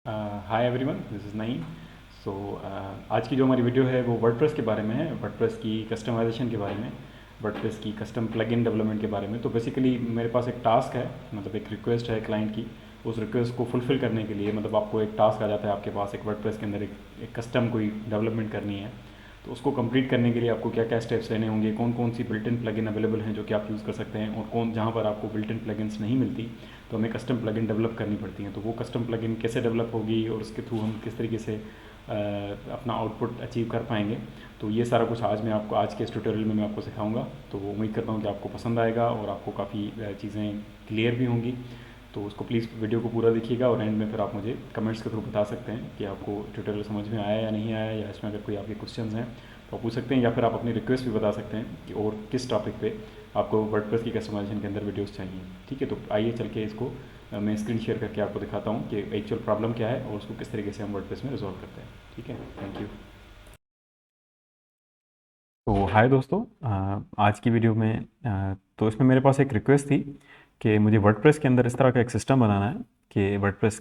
Hi everyone, this is Naeem. So आज की जो हमारी वीडियो है वो वर्डप्रेस के बारे में है, वर्डप्रेस की कस्टमाइजेशन के बारे में, वर्डप्रेस की कस्टम प्लगइन डेवलपमेंट के बारे में। तो बेसिकली मेरे पास एक टास्क है, मतलब एक रिक्वेस्ट है क्लाइंट की। उस रिक्वेस्ट को फुलफ़िल करने के लिए मतलब आपको एक टास्क आ जाता है आपके पास, एक वर्डप्रेस के अंदर एक कस्टम कोई डेवलपमेंट करनी है। तो उसको कंप्लीट करने के लिए आपको क्या क्या स्टेप्स लेने होंगे, कौन कौन सी बिल्ट इन प्लगइन अवेलेबल हैं जो कि आप यूज़ कर सकते हैं, और कौन जहाँ पर आपको बिल्ट इन प्लगइन्स नहीं मिलती तो हमें कस्टम प्लगइन डेवलप करनी पड़ती हैं। तो वो कस्टम प्लगइन कैसे डेवलप होगी और उसके थ्रू हम किस तरीके से अपना आउटपुट अचीव कर पाएंगे, तो ये सारा कुछ आज के इस ट्यूटोरियल में मैं आपको सिखाऊंगा। तो उम्मीद करता हूँ कि आपको पसंद आएगा और आपको काफ़ी चीज़ें क्लियर भी होंगी। तो उसको प्लीज़ वीडियो को पूरा देखिएगा और एंड में फिर आप मुझे कमेंट्स के थ्रू बता सकते हैं कि आपको ट्यूटोरियल समझ में आया या नहीं आया, या इसमें अगर कोई आपके क्वेश्चंस हैं तो आप पूछ सकते हैं, या फिर आप अपनी रिक्वेस्ट भी बता सकते हैं कि और किस टॉपिक पे आपको वर्डप्रेस की कस्टमाइजेशन के अंदर वीडियोस चाहिए। ठीक है, तो आइए चल के इसको मैं स्क्रीन शेयर करके आपको दिखाता हूँ कि एक्चुअल प्रॉब्लम क्या है और उसको किस तरीके से हम वर्डप्रेस में रिजॉल्व करते हैं। ठीक है, थैंक यू। तो हाय दोस्तों, आज की वीडियो में तो इसमें मेरे पास एक रिक्वेस्ट थी कि मुझे वर्डप्रेस के अंदर इस तरह का एक सिस्टम बनाना है कि वर्डप्रेस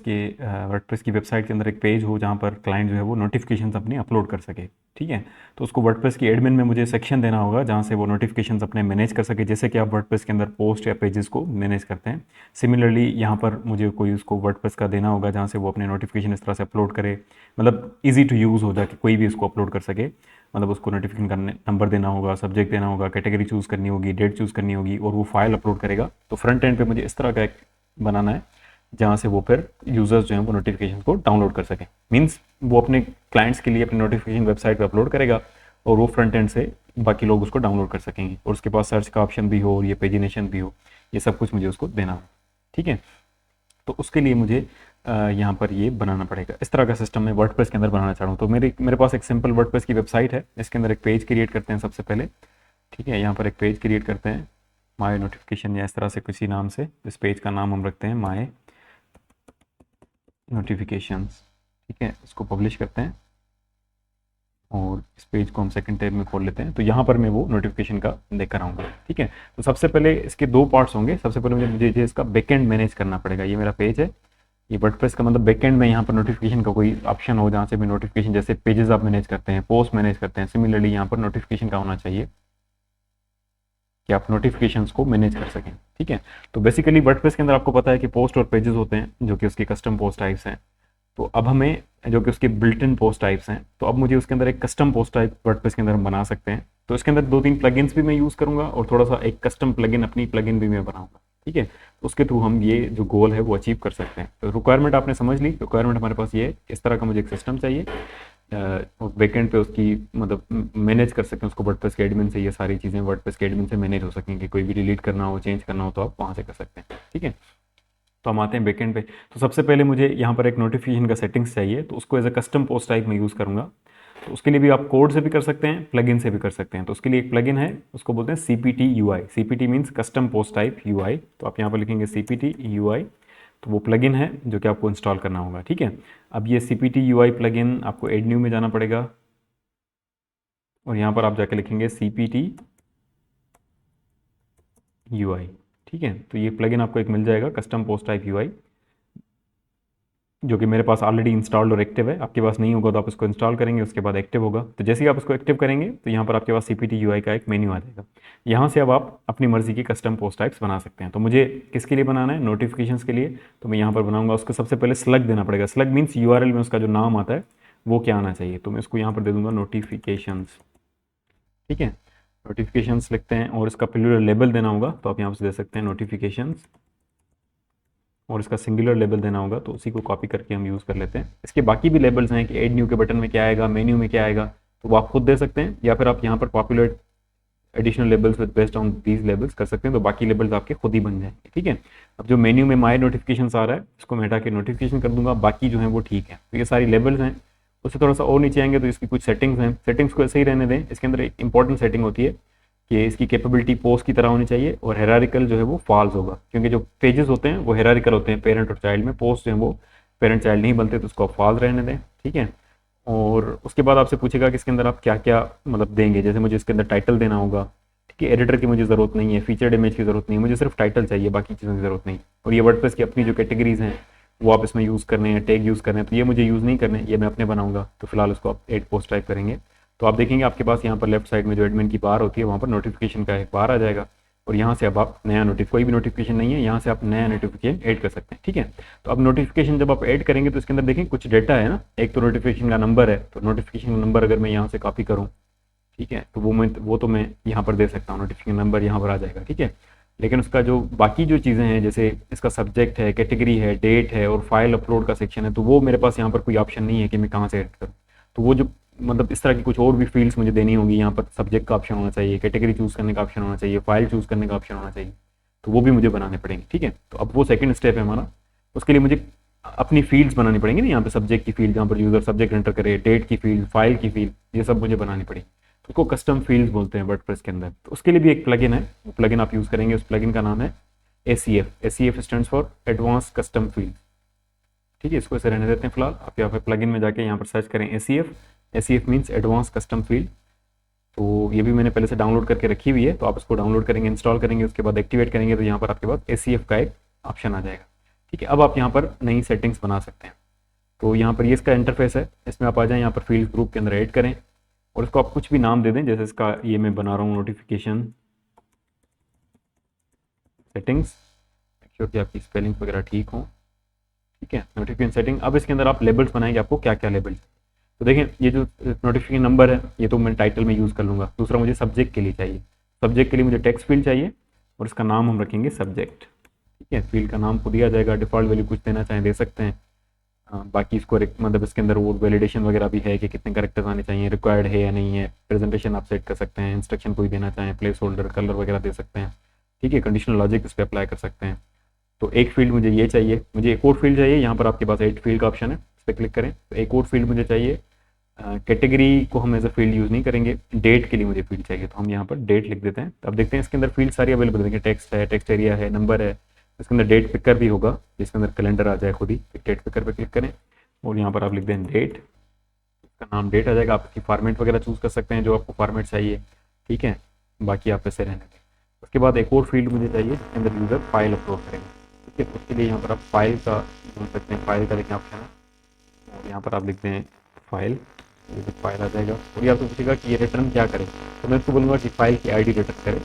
की वेबसाइट के अंदर एक पेज हो जहाँ पर क्लाइंट जो है वो नोटिफिकेशंस अपनी अपलोड कर सके। ठीक है, तो उसको वर्डप्रेस की एडमिन में मुझे सेक्शन देना होगा जहाँ से वो नोटिफिकेशंस अपने मैनेज कर सके, जैसे कि आप वर्डप्रेस के अंदर पोस्ट या पेजेस को मैनेज करते हैं। सिमिलरली यहाँ पर मुझे कोई उसको वर्डप्रेस का देना होगा जहाँ से वो अपने नोटिफिकेशन इस तरह से अपलोड करे, मतलब ईजी टू यूज़ हो जाए कि कोई भी इसको अपलोड कर सके। मतलब उसको नोटिफिकेशन करने नंबर देना होगा, सब्जेक्ट देना होगा, कैटेगरी चूज़ करनी होगी, डेट चूज़ करनी होगी, और वो फाइल अपलोड करेगा। तो फ्रंट एंड पे मुझे इस तरह का एक बनाना है जहाँ से वो फिर यूज़र्स जो हैं वो नोटिफिकेशन को डाउनलोड कर सकें। मीन्स वो अपने क्लाइंट्स के लिए अपनी नोटिफिकेशन वेबसाइट पर अपलोड करेगा और वो फ्रंट एंड से बाकी लोग उसको डाउनलोड कर सकेंगे, और उसके पास सर्च का ऑप्शन भी हो और ये पेजिनेशन भी हो, ये सब कुछ मुझे उसको देना हो। ठीक है, तो उसके लिए मुझे यहाँ पर ये बनाना पड़ेगा। इस तरह का सिस्टम मैं वर्डप्रेस के अंदर बनाना चाह रहा हूँ। तो मेरे पास एक सिंपल वर्डप्रेस की वेबसाइट है, इसके अंदर एक पेज क्रिएट करते हैं सबसे पहले। ठीक है, यहाँ पर एक पेज क्रिएट करते हैं माय नोटिफिकेशन या इस तरह से किसी नाम से। इस पेज का नाम हम रखते हैं माय नोटिफिकेशंस। ठीक है, इसको पब्लिश करते हैं और इस पेज को हम सेकंड टैब में खोल लेते हैं। तो यहाँ पर मैं वो नोटिफिकेशन का देख आऊँगा। ठीक है, तो सबसे पहले इसके दो पार्ट्स होंगे। सबसे पहले मुझे इसका बैकएंड मैनेज करना पड़ेगा। ये मेरा पेज है, ये वर्डप्रेस का मतलब बैकएंड में यहाँ पर नोटिफिकेशन का कोई ऑप्शन हो जहाँ से भी नोटिफिकेशन, जैसे पेजेस आप मैनेज करते हैं, पोस्ट मैनेज करते हैं, सिमिलरली यहाँ पर नोटिफिकेशन का होना चाहिए कि आप नोटिफिकेशंस को मैनेज कर सकें। ठीक है, तो बेसिकली वर्डप्रेस के अंदर आपको पता है कि पोस्ट और पेजेस होते हैं जो कि उसके कस्टम पोस्ट टाइप्स हैं। तो अब हमें जो कि उसके बिल्ट इन पोस्ट टाइप्स हैं, तो अब मुझे उसके अंदर एक कस्टम पोस्ट टाइप वर्डप्रेस के अंदर हम बना सकते हैं। तो इसके अंदर दो तीन प्लगइन्स भी मैं यूज़ करूँगा और थोड़ा सा एक कस्टम प्लगइन, अपनी प्लगइन भी मैं बनाऊँगा। ठीक है, उसके थ्रू हम ये जो गोल है वो अचीव कर सकते हैं। तो रिक्वायरमेंट आपने समझ ली। रिक्वायरमेंट हमारे पास ये है, इस तरह का मुझे एक सिस्टम चाहिए और बैकएंड पे उसकी मतलब मैनेज कर सकें उसको वर्डप्रेस के एडमिन से। ये सारी चीज़ें वर्डप्रेस के एडमिन से मैनेज हो सकें कि कोई भी डिलीट करना हो, चेंज करना हो तो आप वहाँ से कर सकते हैं। ठीक है, तो हम आते हैं बैकएंड पे। तो सबसे पहले मुझे यहाँ पर एक नोटिफिकेशन का सेटिंग्स चाहिए, तो उसको as a custom post type में यूज़ करूँगा। तो उसके लिए भी आप कोड से भी कर सकते हैं, प्लगइन से भी कर सकते हैं। तो उसके लिए एक प्लगइन है, उसको बोलते हैं CPT UI। CPT means custom post type UI। तो आप यहाँ पर लिखेंगे CPT UI, तो वो प्लगइन है जो कि आपको इंस्टॉल करना होगा। ठीक है, अब ये CPT UI प्लगइन आपको एड न्यू में जाना पड़ेगा और यहाँ पर आप जाके लिखेंगे CPT UI। ठीक है, तो ये प्लगइन आपको एक मिल जाएगा, कस्टम पोस्ट टाइप UI, जो कि मेरे पास ऑलरेडी इंस्टॉल्ड और एक्टिव है। आपके पास नहीं होगा तो आप इसको इंस्टॉल करेंगे, उसके बाद एक्टिव होगा। तो जैसे ही आप इसको एक्टिव करेंगे तो यहाँ पर आपके पास CPT UI का एक मेन्यू आ जाएगा। यहाँ से अब आप अपनी मर्जी की कस्टम पोस्ट टाइप्स बना सकते हैं। तो मुझे किसके लिए बनाना है, नोटिफिकेशंस के लिए। तो मैं यहाँ पर बनाऊंगा, उसको सबसे पहले स्लग देना पड़ेगा। स्लग मीन्स URL में उसका जो नाम आता है वो क्या आना चाहिए। तो मैं इसको यहाँ पर दे दूंगा नोटिफिकेशंस। ठीक है, नोटिफिकेशंस लिखते हैं और इसका प्लूरल लेबल देना होगा, तो आप यहाँ से दे सकते हैं नोटिफिकेशंस, और इसका सिंगुलर लेबल देना होगा, तो उसी को कॉपी करके हम यूज़ कर लेते हैं। इसके बाकी भी लेबल्स हैं कि एड न्यू के बटन में क्या आएगा, मेन्यू में क्या आएगा, तो वो आप खुद दे सकते हैं, या फिर आप यहाँ पर popular additional labels with based on these labels कर सकते हैं। तो बाकी लेबल्स आपके खुद ही बन जाएंगे। ठीक है, अब जो मेन्यू में माई नोटिफिकेशन आ रहा है इसको मैं हटा के नोटिफिकेशन कर दूंगा, बाकी जो है वो ठीक है। तो ये सारी लेबल्स हैं। उससे थोड़ा सा और नीचे आएंगे तो इसकी कुछ सेटिंग्स हैं, सेटिंग्स को ऐसे ही रहने दें। इसके अंदर एक इंपॉर्टेंट सेटिंग होती है कि इसकी कैपेबिलिटी पोस्ट की तरह होनी चाहिए और हेरारिकल जो है वो फॉल्स होगा, क्योंकि जो पेजेस होते हैं वो हेरारिकल होते हैं पेरेंट और चाइल्ड में, पोस्ट जो है वो पेरेंट चाइल्ड नहीं बनते, तो उसको आप फॉल्स रहने दें। ठीक है, और उसके बाद आपसे पूछेगा कि इसके अंदर आप क्या क्या मतलब देंगे। जैसे मुझे इसके अंदर टाइटल देना होगा। ठीक है, एडिटर की मुझे ज़रूरत नहीं है, फीचर्ड इमेज की ज़रूरत नहीं है, मुझे सिर्फ टाइटल चाहिए, बाकी चीज़ों की ज़रूरत नहीं। और ये वर्डप्रेस की अपनी जो कैटेगरीज हैं वो आप इसमें यूज़ करने हैं, टैग यूज़ करने हैं, तो ये मुझे यूज़ नहीं करने, ये मैं अपने बनाऊंगा। तो फिलहाल उसको आप एड पोस्ट टाइप करेंगे तो आप देखेंगे आपके पास यहाँ पर लेफ्ट साइड में जो एडमिन की बार होती है वहाँ पर नोटिफिकेशन का एक बार आ जाएगा, और यहाँ से अब आप नया कोई भी नोटिफिकेशन नहीं है, यहाँ से आप नया नोटिफिकेशन ऐड कर सकते हैं। ठीक है, तो अब नोटिफिकेशन जब आप ऐड करेंगे तो इसके अंदर देखें कुछ डेटा है ना, एक तो नोटिफिकेशन का नंबर है, तो नोटिफिकेशन नंबर अगर मैं यहाँ से कॉपी करूँ, ठीक है, तो वो तो मैं यहाँ पर दे सकता हूँ, नोटिफिकेशन नंबर यहाँ पर आ जाएगा। ठीक है, लेकिन उसका जो बाकी जो चीज़ें हैं, जैसे इसका सब्जेक्ट है, कैटेगरी है, डेट है और फाइल अपलोड का सेक्शन है, तो वो मेरे पास यहाँ पर कोई ऑप्शन नहीं है कि मैं कहाँ से ऐड करूँ। तो वो जो मतलब इस तरह की कुछ और भी फील्ड्स मुझे देनी होगी, यहाँ पर सब्जेक्ट का ऑप्शन होना चाहिए, कैटेगरी चूज़ करने का ऑप्शन होना चाहिए, फाइल चूज़ करने का ऑप्शन होना चाहिए, तो वो भी मुझे बनाने पड़ेंगे। ठीक है, तो अब वो सेकंड स्टेप है हमारा, उसके लिए मुझे अपनी फील्ड्स बनानी पड़ेंगी ना, यहाँ पे सब्जेक्ट की फील्ड, जहाँ पर यूज़र सब्जेक्ट एंटर करे, डेट की फील्ड, फाइल की फील्ड, ये सब मुझे बनानी पड़ेगी। तो उसको कस्टम फील्ड्स बोलते हैं वर्डप्रेस के अंदर। तो उसके लिए भी एक प्लगइन है, वो प्लगइन आप यूज़ करेंगे, उस प्लगइन का नाम है ACF। ACF stands for advance custom field. ठीक है, इसको ऐसे रहने देते हैं फिलहाल। आप यहाँ पर प्लगइन में जाके यहाँ पर सर्च करें ACF। ACF means advance custom field. तो ये भी मैंने पहले से डाउनलोड करके रखी हुई है, तो आप इसको डाउनलोड करेंगे, इंस्टॉल करेंगे, उसके बाद एक्टिवेट करेंगे, तो यहाँ पर आपके पास ACF का एक ऑप्शन आ जाएगा। ठीक है, अब आप यहाँ पर नई सेटिंग्स बना सकते हैं। तो यहाँ पर ये इसका इंटरफेस है, इसमें आप आ जाएं, यहाँ पर फील्ड ग्रुप के अंदर ऐड करें और इसको आप कुछ भी नाम दे दें, जैसे इसका ये मैं बना रहा हूँ नोटिफिकेशन सेटिंग्स, श्योर कि आपकी स्पेलिंग वगैरह ठीक हो। ठीक है, नोटिफिकेशन सेटिंग। अब इसके अंदर आप लेबल्स बनाएंगे, आपको क्या क्या लेबल। तो देखें, ये जो नोटिफिकेशन नंबर है ये तो मैं टाइटल में यूज़ कर लूँगा। दूसरा मुझे सब्जेक्ट के लिए चाहिए, सब्जेक्ट के लिए मुझे टेक्स्ट फील्ड चाहिए और इसका नाम हम रखेंगे सब्जेक्ट। ठीक है, फील्ड का नाम को दिया जाएगा, डिफ़ॉल्ट वैल्यू कुछ देना चाहें दे सकते हैं। बाकी इसको मतलब इसके अंदर वो वैलिडेशन वगैरह भी है कि कितने करेक्टर्स आने चाहिए, रिक्वायर्ड है या नहीं है। प्रेजेंटेशन आप सेट कर सकते हैं, इंस्ट्रक्शन कोई देना चाहें, प्लेस होल्डर, कलर वगैरह दे सकते हैं। ठीक है, कंडीशनल लॉजिक इस पर अप्लाई कर सकते हैं। तो एक फील्ड मुझे ये चाहिए, मुझे एक और फील्ड चाहिए, यहाँ पर आपके पास एड फील्ड का ऑप्शन है, इस पर क्लिक करें। तो एक और फील्ड मुझे चाहिए, कैटेगरी को हम एज अ फील्ड यूज़ नहीं करेंगे, डेट के लिए मुझे फील्ड चाहिए, तो हम यहाँ पर डेट लिख देते हैं। तो अब देखते हैं इसके अंदर फील्ड सारी अवेलेबल है, टेक्स्ट है, टेक्स्ट एरिया है, नंबर है, इसके अंदर डेट पिकर भी होगा, जिसके अंदर कैलेंडर आ जाए खुद ही। डेट पिकर पर क्लिक करें और यहाँ पर आप लिख दें डेट, इसका नाम डेट आ जाएगा। आप इसकी फॉर्मेट वगैरह चूज़ कर सकते हैं, जो आपको फॉर्मेट चाहिए। ठीक है, बाकी आप ऐसे रहने दें। उसके बाद एक और फील्ड मुझे चाहिए जिसके अंदर यूज़र फाइल अपलोड करेंगे। ठीक है, उसके लिए यहाँ पर आप फाइल का ढूंढ सकते हैं, फाइल का देखें ऑप्शन है और यहाँ पर आप लिखते हैं फाइल, ये जो फाइल आ जाएगा। और ये आपको पूछेगा कि ये रिटर्न क्या करे, तो मैं इसको बोलूँगा कि फाइल की ID रिटर्न करे।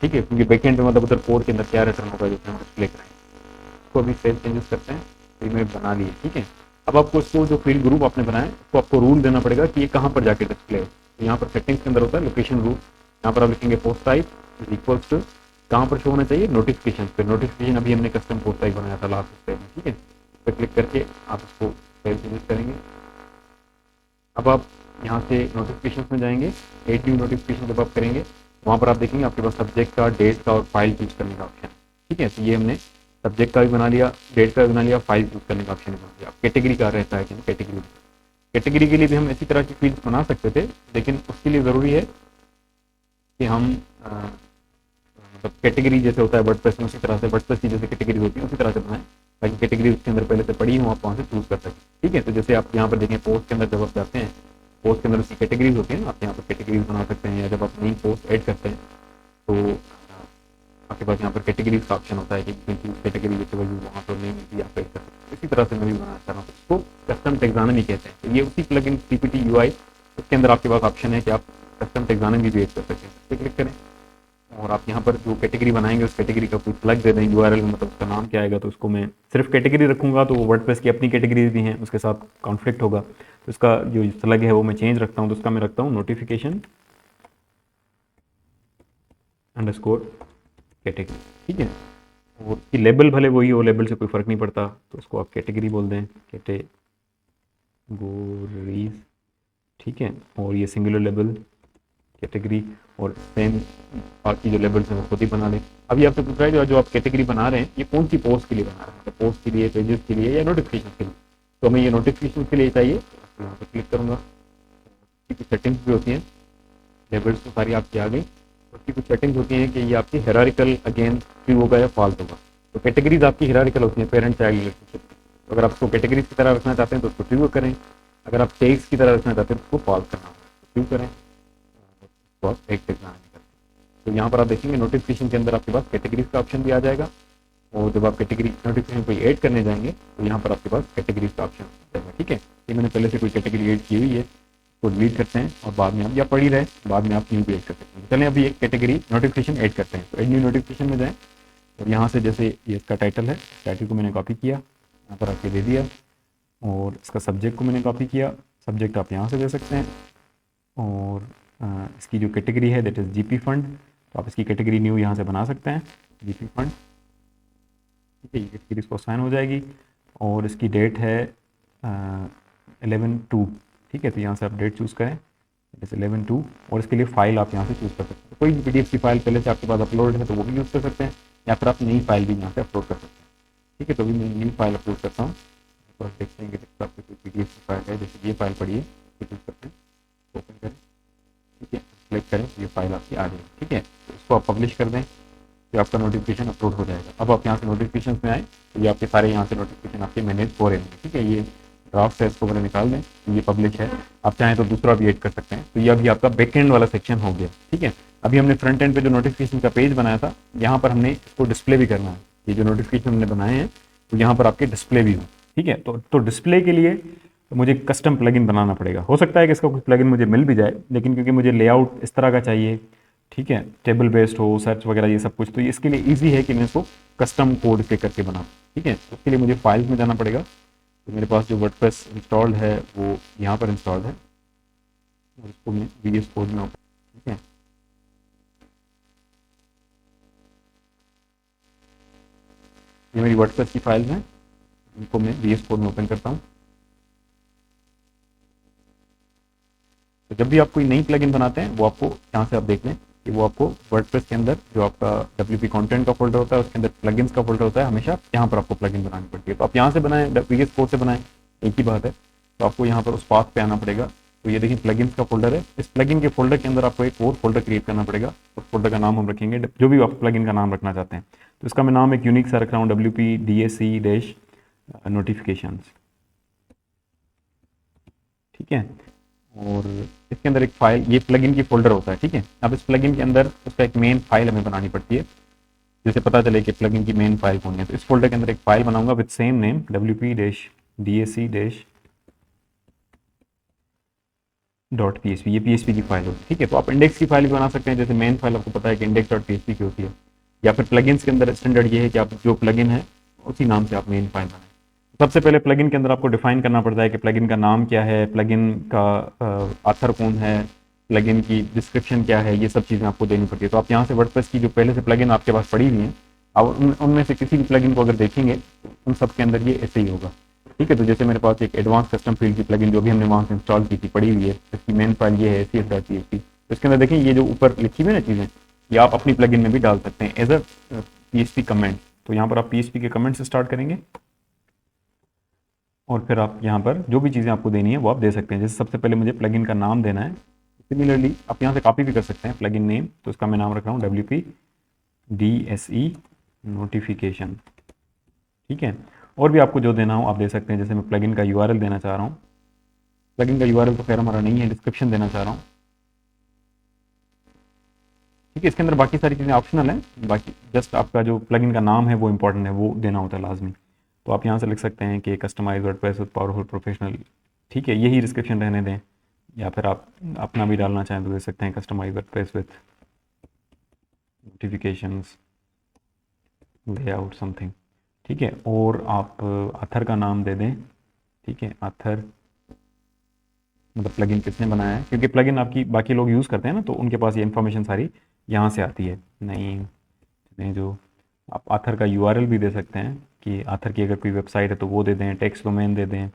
ठीक है, क्योंकि बैकेंड में मतलब उधर कोड के अंदर क्या रिटर्न होगा जो हम डिस्प्ले करें। इसको अभी सेव चेंजेस करते हैं, तो मैं बना लिए। ठीक है, अब आपको इसको जो फील्ड ग्रुप आपने बनाया उसको आपको रूल देना पड़ेगा कि ये कहाँ पर जाके डिस्प्ले हो। तो यहाँ पर सेटिंग्स के अंदर होता है लोकेशन रूल, यहाँ पर आप लिखेंगे post type is equals to, कहाँ पर शो होना चाहिए, नोटिफिकेशन पे। नोटिफिकेशन अभी हमने कस्टम पोस्ट टाइप बनाया था लास्ट स्टेप में। ठीक है, इस पर क्लिक करके आप इसको सेव चेंजेस करेंगे। अब आप यहाँ से नोटिफिकेशन में जाएंगे, एड न्यू नोटिफिकेशन जब आप करेंगे वहाँ पर आप देखेंगे आपके पास सब्जेक्ट का, डेट का और फाइल चूज करने का ऑप्शन। ठीक है, तो ये हमने सब्जेक्ट का भी बना लिया, डेट का भी बना लिया, फाइल चूज करने का ऑप्शन भी बना लिया। कैटेगरी का रहता है कि कैटेगरी के लिए भी हम इसी तरह की फील्ड्स बना सकते थे, लेकिन उसके लिए ज़रूरी है कि हम मतलब कैटेगरी जैसे होता है वर्डप्रेस में, उसी तरह से वर्डप्रेस की जैसे कैटेगरी होती है उसी तरह से बनाएं, ताकि कैटेगरी उसके अंदर पहले से पड़ी हो, आप वहाँ से चूज़ कर सकें। ठीक है, तो जैसे आप यहाँ पर देखें पोस्ट के अंदर जब आप जाते हैं, पोस्ट के अंदर उसकी कैटेगरीज होती है ना, आप यहाँ पर कैटेगरीज बना सकते हैं, या जब आप नई पोस्ट ऐड करते हैं तो आपके पास यहाँ पर कैटेगरीज का ऑप्शन होता है कि कैटेगरी जैसे वैल्यू वहाँ पर नहीं मिलती, आप ऐड कर सकते हैं। इसी तरह से मैं भी बनाना चाह रहा हूँ, उसको कस्टम टेक्सानॉमी कहते हैं। तो ये उसी प्लगइन CPT UI, उसके अंदर आपके पास ऑप्शन है कि आप कस्टम टेक्सानॉमी भी ऐड कर सकते हैं। इस पर क्लिक करें और आप यहाँ पर जो कैटेगरी बनाएंगे उस कैटेगरी का कोई प्लग दे दें URL में, मतलब उसका नाम क्या आएगा। तो उसको मैं सिर्फ कैटेगरी रखूँगा, तो वो वर्डप्रेस की अपनी कैटेगरीज भी हैं, उसके साथ कॉन्फ्लिक्ट होगा। तो इसका जो प्लग है वो मैं चेंज रखता हूँ, तो उसका मैं रखता हूँ नोटिफिकेशन अंडरस्कोर कैटेगरी। ठीक है, और की लेबल भले वही हो, लेबल से कोई फ़र्क नहीं पड़ता, तो उसको आप कैटेगरी बोल दें, कैटेगोरीज। ठीक है, और ये सिंगुलर लेबल कैटेगरी, और सेम बाकी जो लेबल्स हैं वो खुद ही बना लें। अभी आपसे पूछ रहा है जो आप कैटेगरी बना रहे हैं ये कौन सी पोस्ट के लिए बना रहे हैं, मतलब पोस्ट के लिए, पेजेस के लिए, या नोटिफिकेशन के लिए। तो हमें ये नोटिफिकेशन के लिए चाहिए, तो यहाँ पर क्लिक करूँगा। कुछ सेटिंग्स भी होती हैं, लेबल्स तो सारी आपकी आ गई। उसकी कुछ सेटिंग्स होती हैं कि ये आपकी हिरारिकल अगेन ट्रू होगा या फॉल्स होगा। तो कैटेगरीज आपकी हिरारिकल होती हैं, पेरेंट चाइल्ड रिलेशनशिप। तो अगर आप उसको कैटेगरीज की तरह रखना चाहते हैं तो उसको ट्रू करें, अगर आप टैग्स की तरह रखना चाहते हैं तो उसको फॉल्स करना होगा, तो ट्रू करें, तो आप एक टैग नहीं करते। तो यहाँ पर आप देखेंगे नोटिफिकेशन के अंदर आपके पास कैटेगरीज का ऑप्शन भी आ जाएगा और जब आप कैटेगरी नोटिफिकेशन कोई ऐड करने जाएंगे तो यहाँ पर आपके पास कैटेगरीज का ऑप्शन जाएगा। ठीक है, ये मैंने पहले से कोई कैटेगरी ऐड की हुई है तो डिलीट करते हैं और बाद में आप या पड़ी रहे बाद में आप न्यू भी ऐड कर सकते हैं। चलें अभी एक कैटेगरी नोटिफिकेशन ऐड करते हैं। तो ऐड न्यू नोटिफिकेशन में जाएं और यहाँ से जैसे ये इसका टाइटल है, टाइटल को मैंने कॉपी किया, यहाँ पर आके दे दिया और इसका सब्जेक्ट को मैंने कॉपी किया, सब्जेक्ट आप यहाँ से दे सकते हैं। और इसकी जो कैटेगरी है दैट इज़ जीपी फंड, तो आप इसकी कैटेगरी न्यू यहाँ से बना सकते हैं, जीपी फंड। ठीक है, ये कैटेगरी इसको साइन हो जाएगी और इसकी डेट है 11/2। ठीक है, तो यहाँ से आप डेट चूज़ करें, जैसे 11/2 और इसके लिए फ़ाइल आप यहाँ से चूज़ कर सकते हैं। कोई भी पीडीएफ की फाइल पहले से आपके पास अपलोड है तो वो भी यूज़ कर सकते हैं या फिर आप नई फाइल भी यहाँ से अपलोड कर सकते हैं। ठीक है, तो अभी मैं न्यू फाइल अपलोड करता हूँ और देखते हैं कि आपकी कोई पीडीएफ की फाइल है, जैसे ये फाइल पड़ी है इसको चूज़ करते हैं, ओपन करें। ठीक है, क्लिक करें, ये फाइल आपकी आ जाएगी। ठीक है, तो इसको आप पब्लिश कर दें तो आपका नोटिफिकेशन अपलोड हो जाएगा। अब आप यहाँ से नोटिफिकेशन में आए तो ये आपके सारे यहाँ से नोटिफिकेशन आपके मैनेज हो रहे हैं। ठीक है, ये ड्राफ्ट है, इसको मैंने निकाल दें, ये पब्लिश है, आप चाहें तो दूसरा भी ऐड कर सकते हैं। तो ये अभी आपका बैक एंड वाला सेक्शन हो गया। ठीक है, अभी हमने फ्रंट एंड पे जो नोटिफिकेशन का पेज बनाया था यहाँ पर हमने इसको डिस्प्ले भी करना है। ये जो नोटिफिकेशन हमने बनाए हैं तो यहाँ पर आपके डिस्प्ले भी हो। ठीक है, तो डिस्प्ले के लिए मुझे कस्टम प्लगइन बनाना पड़ेगा। हो सकता है कि इसका कुछ प्लगइन मुझे मिल भी जाए, लेकिन क्योंकि मुझे लेआउट इस तरह का चाहिए, ठीक है, टेबल बेस्ड हो, सर्च वगैरह ये सब कुछ, तो इसके लिए इजी है कि मैं इसको कस्टम कोड पे करके बनाऊँ। ठीक है, उसके लिए मुझे फाइल्स में जाना पड़ेगा। तो मेरे पास जो वर्डप्रेस इंस्टॉल्ड है वो यहाँ पर इंस्टॉल्ड है और इसको मैं VS कोड में, ठीक है, ये मेरी वर्डप्रेस की फाइल्स हैं, इनको मैं VS कोड में ओपन करता हूँ। तो जब भी आप कोई नई प्लगइन बनाते हैं वो आपको यहाँ से आप देख लें कि वो आपको वर्डप्रेस के अंदर जो आपका WP कंटेंट का फोल्डर होता है उसके अंदर प्लगइन्स का फोल्डर होता है, हमेशा यहाँ पर आपको प्लगइन बनानी पड़ती है। तो आप यहाँ से बनाएं, VS कोड से बनाएं, एक ही बात है। तो आपको यहाँ पर उस पाथ पे आना पड़ेगा। तो ये देखिए प्लगइन्स का फोल्डर है, इस प्लगइन के फोल्डर के अंदर आपको एक और फोल्डर क्रिएट करना पड़ेगा। उस फोल्डर का नाम हम रखेंगे जो भी आप प्लगइन का नाम रखना चाहते हैं। तो इसका मैं नाम एक यूनिक सा रख रहा हूँ, WP DAC नोटिफिकेशन। ठीक है, और इसके अंदर एक फाइल, ये प्लगइन की फोल्डर होता है। ठीक है, अब इस प्लगइन के अंदर उसका एक मेन फाइल हमें बनानी पड़ती है, जैसे पता चले कि प्लगइन की मेन फाइल कौन है। तो इस फोल्डर के अंदर एक फाइल बनाऊंगा विद सेम नेम wp-dac-.php, ये PHP की फाइल होती है। ठीक है, तो आप इंडेक्स की फाइल भी बना सकते हैं, जैसे मेन फाइल आपको पता है कि index.php की होती है, या फिर प्लगइन्स के अंदर स्टैंडर्ड ये है कि आप जो प्लगइन है उसी नाम से आप मेन फाइल बनाएं। सबसे पहले प्लगइन के अंदर आपको डिफाइन करना पड़ता है कि प्लगइन का नाम क्या है, प्लगइन का ऑथर कौन है, प्लगइन की डिस्क्रिप्शन क्या है, ये सब चीज़ें आपको देनी पड़ती है। तो आप यहाँ से वर्डप्रेस की जो पहले से प्लगइन आपके पास पड़ी हुई हैं, आप उनमें से किसी भी प्लगइन को अगर देखेंगे तो उन सब के अंदर ये ऐसे ही होगा। ठीक है, तो जैसे मेरे पास एक एडवांस कस्टम फील्ड की प्लगइन जो भी हमने वहाँ से इंस्टॉल की थी पड़ी हुई है, इसकी मेन फाइल ये है cs.php। तो इसके अंदर देखें ये जो ऊपर लिखी हुई है ना चीज़ें, ये आप अपनी प्लगइन में भी डाल सकते हैं एज अ PHP कमेंट। तो यहाँ पर आप PHP के कमेंट से स्टार्ट करेंगे और फिर आप यहाँ पर जो भी चीज़ें आपको देनी है वो आप दे सकते हैं। जैसे सबसे पहले मुझे प्लगइन का नाम देना है, सिमिलरली आप यहाँ से कॉपी भी कर सकते हैं प्लगइन नेम। तो इसका मैं नाम रख रहा हूँ WP DAC नोटिफिकेशन। ठीक है, और भी आपको जो देना हो आप दे सकते हैं। जैसे मैं प्लगइन का URL देना चाह रहा हूँ, प्लगइन का URL तो खैर हमारा नहीं है, डिस्क्रिप्शन देना चाह रहा हूँ। ठीक है, इसके अंदर बाकी सारी चीज़ें ऑप्शनल हैं, बाकी जस्ट आपका जो प्लगइन का नाम है वो इंपॉर्टेंट है, वो देना होता है लाजमी। तो आप यहाँ से लिख सकते हैं कि customize WordPress with powerful professional. ठीक है, यही डिस्क्रिप्शन रहने दें, या फिर आप अपना भी डालना चाहें तो दे सकते हैं, customize WordPress with notifications layout something. ठीक है, और आप ऑथर का नाम दे दें। ठीक है, ऑथर मतलब प्लगइन किसने बनाया है, क्योंकि प्लगइन आपकी बाकी लोग यूज़ करते हैं ना, तो उनके पास ये इन्फॉर्मेशन सारी यहाँ से आती है। नहीं जो आप ऑथर का URL भी दे सकते हैं कि ऑथर की अगर कोई वेबसाइट है तो वो दे दें, टेक्स्ट डोमेन दे दें,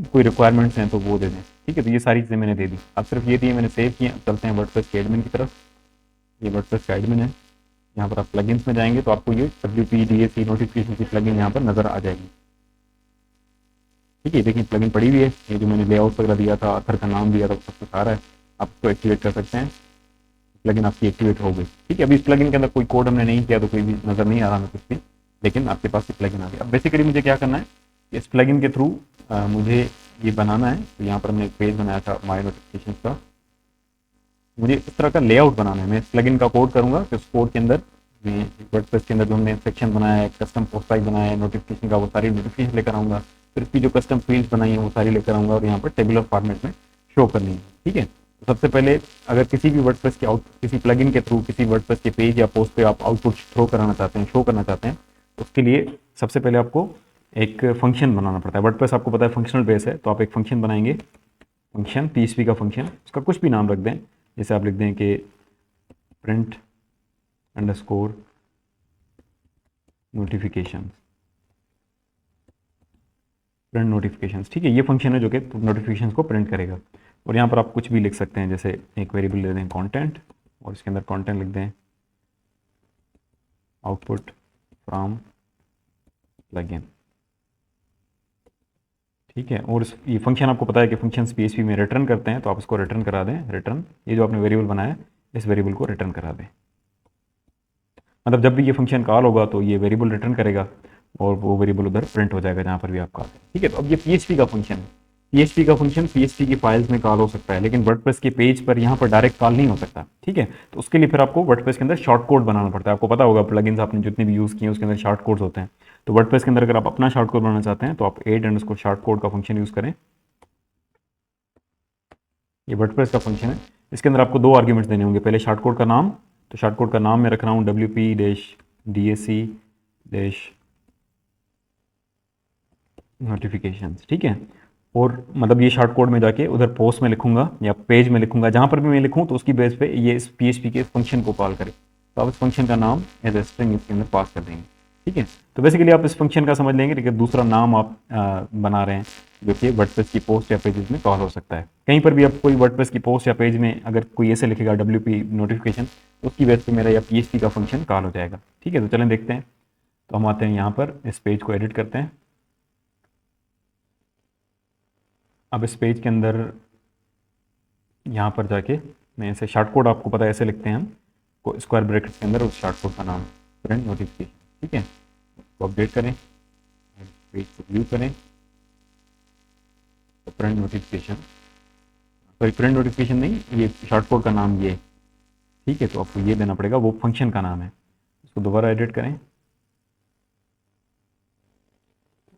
कोई रिक्वायरमेंट्स हैं तो वो दे दें। ठीक है, तो ये सारी चीज़ें मैंने दे दी। अब सिर्फ ये थी मैंने सेव किया। चलते हैं वर्डप्रेस के एडमिन की तरफ। ये वर्डप्रेस का एडमिन है, यहाँ पर आप प्लगइन्स में जाएंगे तो आपको ये WP DAC नोटिफिकेशन की प्लगइन यहाँ पर नज़र आ जाएगी। ठीक है, देखिए प्लगइन पड़ी हुई है, ये जो मैंने लेआउट वगैरह दिया था, ऑथर का नाम दिया था, सब कुछ आ रहा है। आप इसको एक्टिवेट कर सकते हैं, प्लगइन आपकी एक्टिवेट हो गई। ठीक है, अभी इस प्लगइन के अंदर कोई कोड हमने नहीं किया तो कोई भी नज़र नहीं आ रहा हमें कुछ भी, लेकिन आपके पास ये प्लगइन आ गया। अब बेसिकली मुझे क्या करना है, इस प्लगइन के थ्रू मुझे ये बनाना है। तो यहाँ पर हमने एक पेज बनाया था माय नोटिफिकेशन का, मुझे इस तरह का लेआउट बनाना है। मैं इस प्लगइन का कोड करूँगा कि उस कोड के अंदर में वर्डप्रेस के अंदर जो हमने सेक्शन बनाया है, कस्टम पोस्ट टाइप बनाया है नोटिफिकेशन का, वो सारी नोटिफिकेशन लेकर आऊँगा। फिर उसकी जो कस्टम फील्ड्स बनाई है वो सारी लेकर आऊँगा और यहाँ पर टेबुलर फॉर्मेट में शो करनी है। ठीक है, तो सबसे पहले अगर किसी भी वर्डप्रेस के किसी प्लगइन के थ्रू किसी वर्डप्रेस के पेज या पोस्ट पे आप आउटपुट थ्रो कराना चाहते हैं, शो करना चाहते हैं, तो उसके लिए सबसे पहले आपको एक फंक्शन बनाना पड़ता है। वर्डप्रेस आपको पता है फंक्शनल बेस है, तो आप एक फंक्शन बनाएंगे, फंक्शन पीएचपी का फंक्शन, उसका कुछ भी नाम रख दें, जैसे आप लिख दें कि print underscore notification, print notifications. ठीक है, ये फंक्शन है जो कि नोटिफिकेशंस को प्रिंट करेगा। और यहाँ पर आप कुछ भी लिख सकते हैं, जैसे एक वेरिएबल ले दें कंटेंट और इसके अंदर कंटेंट लिख दें आउटपुट फ्रॉम प्लगइन। ठीक है, और ये फंक्शन आपको पता है कि फंक्शंस पीएचपी में रिटर्न करते हैं, तो आप इसको रिटर्न करा दें, रिटर्न, ये जो आपने वेरिएबल बनाया है इस वेरिएबल को रिटर्न करा दें। मतलब जब भी ये फंक्शन कॉल होगा तो ये वेरिएबल रिटर्न करेगा और वो वेरिएबल उधर प्रिंट हो जाएगा जहाँ पर भी आप कॉल करें। ठीक है, तो अब ये पीएचपी का फंक्शन है, पीएचपी का फंक्शन पीएचपी की फाइल्स में कॉल हो सकता है, लेकिन वर्डप्रेस के पेज पर यहाँ पर डायरेक्ट कॉल नहीं हो सकता। ठीक है, तो उसके लिए फिर आपको वर्डप्रेस के अंदर शॉर्ट कोड बनाना पड़ता है। आपको पता होगा प्लगइन्स आपने जितने भी यूज़ किए उसके अंदर शॉर्ट कोड्स होते हैं। तो वर्डप्रेस के अंदर अगर आप अपना शॉर्ट कोड बनाना चाहते हैं तो आप @short code का फंक्शन यूज़ करें। ये वर्डप्रेस का फंक्शन है, इसके अंदर आपको 2 आर्ग्यूमेंट्स देने होंगे। पहले शॉर्ट कोड का नाम, तो शॉर्ट कोड का नाम मैं रख रहा हूँ wp-dac नोटिफिकेशंस। ठीक है, और मतलब ये शॉर्ट कोड में जाके उधर पोस्ट में लिखूंगा या पेज में लिखूंगा, जहाँ पर भी मैं लिखूँ तो उसकी बेस पे ये इस पीएचपी के फंक्शन को कॉल करे। तो आप इस फंक्शन का नाम एज ए स्ट्रिंग इसके अंदर पास कर देंगे। ठीक है, तो बेसिकली आप इस फंक्शन का समझ लेंगे, लेकिन दूसरा नाम आप बना रहे हैं जो कि वर्डप्रेस की पोस्ट या पेजेस में कॉल हो सकता है। कहीं पर भी आप कोई वर्डप्रेस की पोस्ट या पेज में अगर कोई ऐसे लिखेगा WP नोटिफिकेशन, तो उसकी बेस पे मेरा या पीएचपी का फंक्शन कॉल हो जाएगा। ठीक है, तो चलें देखते हैं। तो हम आते हैं यहाँ पर, इस पेज को एडिट करते हैं। अब इस पेज के अंदर यहाँ पर जाके मैं ऐसे शॉर्ट कोड, आपको पता है ऐसे लिखते हैं हम को स्क्वायर ब्रैकेट के अंदर उस शॉर्ट कोड का नाम प्रिंट नोटिफिकेशन। ठीक है, तो अपडेट करें, पेज को व्यू करें, तो print notification, sorry print notification नहीं, ये शॉर्ट कोड का नाम ये। ठीक है, तो आपको ये देना पड़ेगा, वो फंक्शन का नाम है। इसको दोबारा एडिट करें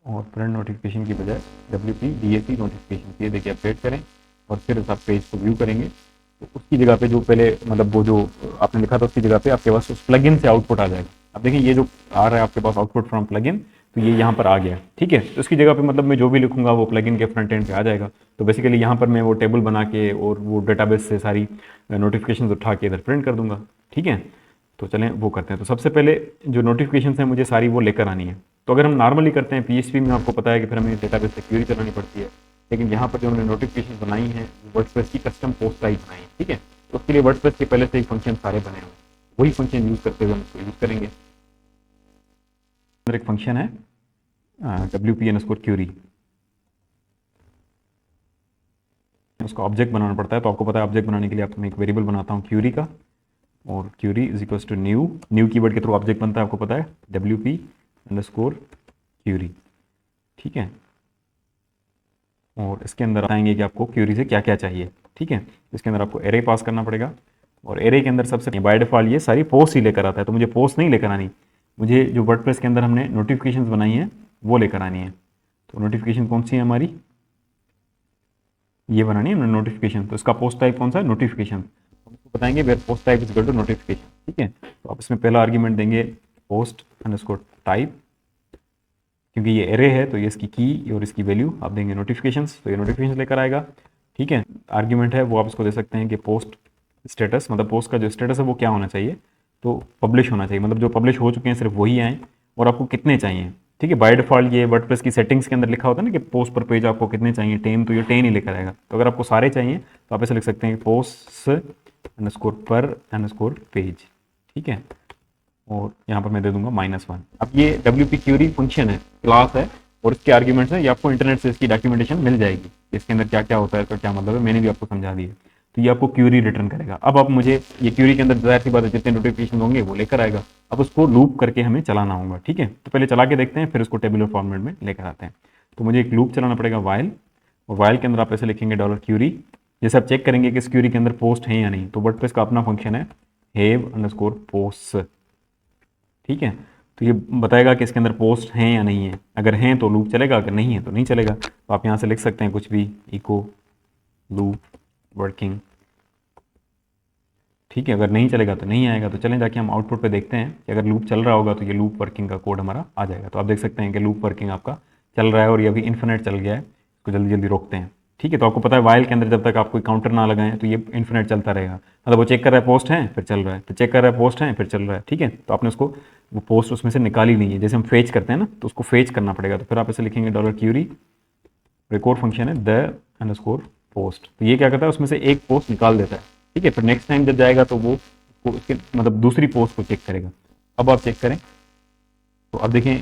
और प्रिंट नोटिफिकेशन की बजाय WP-DAC नोटिफिकेशन ये देखिए अपडेट करें और फिर आप पेज को व्यू करेंगे तो उसकी जगह पे जो पहले मतलब वो जो आपने लिखा था उसकी जगह पे आपके पास उस प्लगइन से आउटपुट आ जाएगा। अब देखिए ये जो आ रहा है आपके पास आउटपुट फ्रॉम प्लगइन, तो ये यहाँ पर आ गया। ठीक है, तो उसकी जगह पे मतलब मैं जो भी लिखूंगा वो प्लगइन के फ्रंट एंड पे आ जाएगा। तो बेसिकली यहाँ पर मैं वो टेबल बना के और वो डेटाबेस से सारी नोटिफिकेशन उठा के इधर प्रिंट कर दूंगा। ठीक है, तो चलें वो करते हैं। तो सबसे पहले जो नोटिफिकेशन है मुझे सारी वो लेकर आनी है। तो अगर हम नॉर्मली करते हैं पीएचपी में, आपको पता है कि फिर हमें डेटाबेस से क्वेरी चलानी पड़ती है, लेकिन यहाँ पर जो हमने नोटिफिकेशन बनाई है वर्डप्रेस की कस्टम पोस्ट टाइप बनाई है। ठीक है, तो उसके लिए वर्डप्रेस के पहले से ही फंक्शन सारे बने हुए, वही फंक्शन यूज़ करते हुए हम उसको यूज़ करेंगे। अंदर एक फंक्शन है WP_query, उसका ऑब्जेक्ट बनाना पड़ता है। तो आपको पता है ऑब्जेक्ट बनाने के लिए आपको मैं एक वेरिएबल बनाता हूँ क्यूरी का, और query is equals to new keyword के थ्रू ऑब्जेक्ट बनता है, आपको पता है WP_query। ठीक है, और इसके अंदर आएंगे कि आपको क्यूरी से क्या क्या चाहिए। ठीक है, इसके अंदर आपको एरे पास करना पड़ेगा, और एरे के अंदर सबसे बाय डिफॉल्ट ये सारी पोस्ट ही लेकर आता है। तो मुझे पोस्ट नहीं लेकर आनी, मुझे जो वर्डप्रेस के अंदर हमने नोटिफिकेशन बनाई है वो लेकर आनी है। तो नोटिफिकेशन कौन सी है हमारी, ये बनानी है हमने नोटिफिकेशन। तो इसका पोस्ट टाइप कौन सा है, नोटिफिकेशन। हम इसको बताएंगे where post type is equal to notification. ठीक है, तो आप इसमें पहला आर्ग्यूमेंट देंगे पोस्ट अंडरस्कोर टाइप, क्योंकि ये एरे है तो ये इसकी की और इसकी वैल्यू आप देंगे नोटिफिकेशंस, तो ये नोटिफिकेशन लेकर आएगा। ठीक है, आर्ग्यूमेंट है वो आप इसको दे सकते हैं कि पोस्ट स्टेटस, मतलब पोस्ट का जो स्टेटस है वो क्या होना चाहिए, तो पब्लिश होना चाहिए, मतलब जो पब्लिश हो चुके हैं सिर्फ वही आए, और आपको कितने चाहिए। ठीक है, बाय डिफॉल्ट ये वर्डप्रेस की सेटिंग्स के अंदर लिखा होता है ना कि पोस्ट पर पेज आपको कितने चाहिए 10, तो ये 10 ही लेकर आएगा। तो अगर आपको सारे चाहिए तो आप ऐसे लिख सकते हैं पोस्ट अंडरस्कोर पर अंडरस्कोर पेज। ठीक है, और यहाँ पर मैं दे दूंगा -1। अब ये WP क्यूरी फंक्शन है, क्लास है, और इसके आर्ग्यूमेंट्स हैं, ये आपको इंटरनेट से इसकी डॉक्यूमेंटेशन मिल जाएगी, इसके अंदर क्या क्या होता है, इसका क्या मतलब है, मैंने भी आपको समझा दिया। तो ये आपको क्यूरी रिटर्न करेगा। अब आप मुझे ये क्यूरी के अंदर जाहिर सी बात है जितने नोटिफिकेशन होंगे वो लेकर आएगा। अब उसको लूप करके हमें चलाना होगा। ठीक है, तो पहले चला के देखते हैं, फिर उसको टेबुलर फॉर्मेट में लेकर आते हैं। तो मुझे एक लूप चलाना पड़ेगा वाइल, और वाइल के अंदर आप ऐसे लिखेंगे $क्यूरी। जैसे आप चेक करेंगे कि इस क्यूरी के अंदर पोस्ट है या नहीं, तो वर्डप्रेस का अपना फंक्शन है हैव अंडरस्कोर पोस्ट। ठीक है। तो ये बताएगा कि इसके अंदर पोस्ट हैं या नहीं है, अगर हैं तो लूप चलेगा, अगर नहीं है तो नहीं चलेगा। तो आप यहाँ से लिख सकते हैं कुछ भी, इको लूप वर्किंग, ठीक है। अगर नहीं चलेगा तो नहीं आएगा। तो चलें जाके हम आउटपुट पे देखते हैं कि अगर लूप चल रहा होगा तो ये लूप वर्किंग का कोड हमारा आ जाएगा। तो आप देख सकते हैं कि लूप वर्किंग आपका चल रहा है और ये अभी इन्फिनिट चल गया है। इसको जल्दी जल्दी रोकते हैं, ठीक है। तो आपको पता है वाइल के अंदर जब तक आप कोई काउंटर ना लगाएं तो ये इन्फिनिट चलता रहेगा। मतलब वो चेक कर रहा है पोस्ट है फिर चल रहा है, फिर चेक कर रहा है पोस्ट है फिर चल रहा है, ठीक है। तो आपने उसको वो पोस्ट उसमें से निकाली नहीं है, जैसे हम फेच करते हैं ना, तो उसको फेच करना पड़ेगा। तो फिर आप ऐसे लिखेंगे डॉलर क्यूरी, रिकॉर्ड फंक्शन है द अंडरस्कोर पोस्ट। तो ये क्या करता है, उसमें से एक पोस्ट निकाल देता है, ठीक है। फिर नेक्स्ट टाइम जब जाएगा तो वो उसके मतलब दूसरी पोस्ट को चेक करेगा। अब आप चेक करें तो अब देखें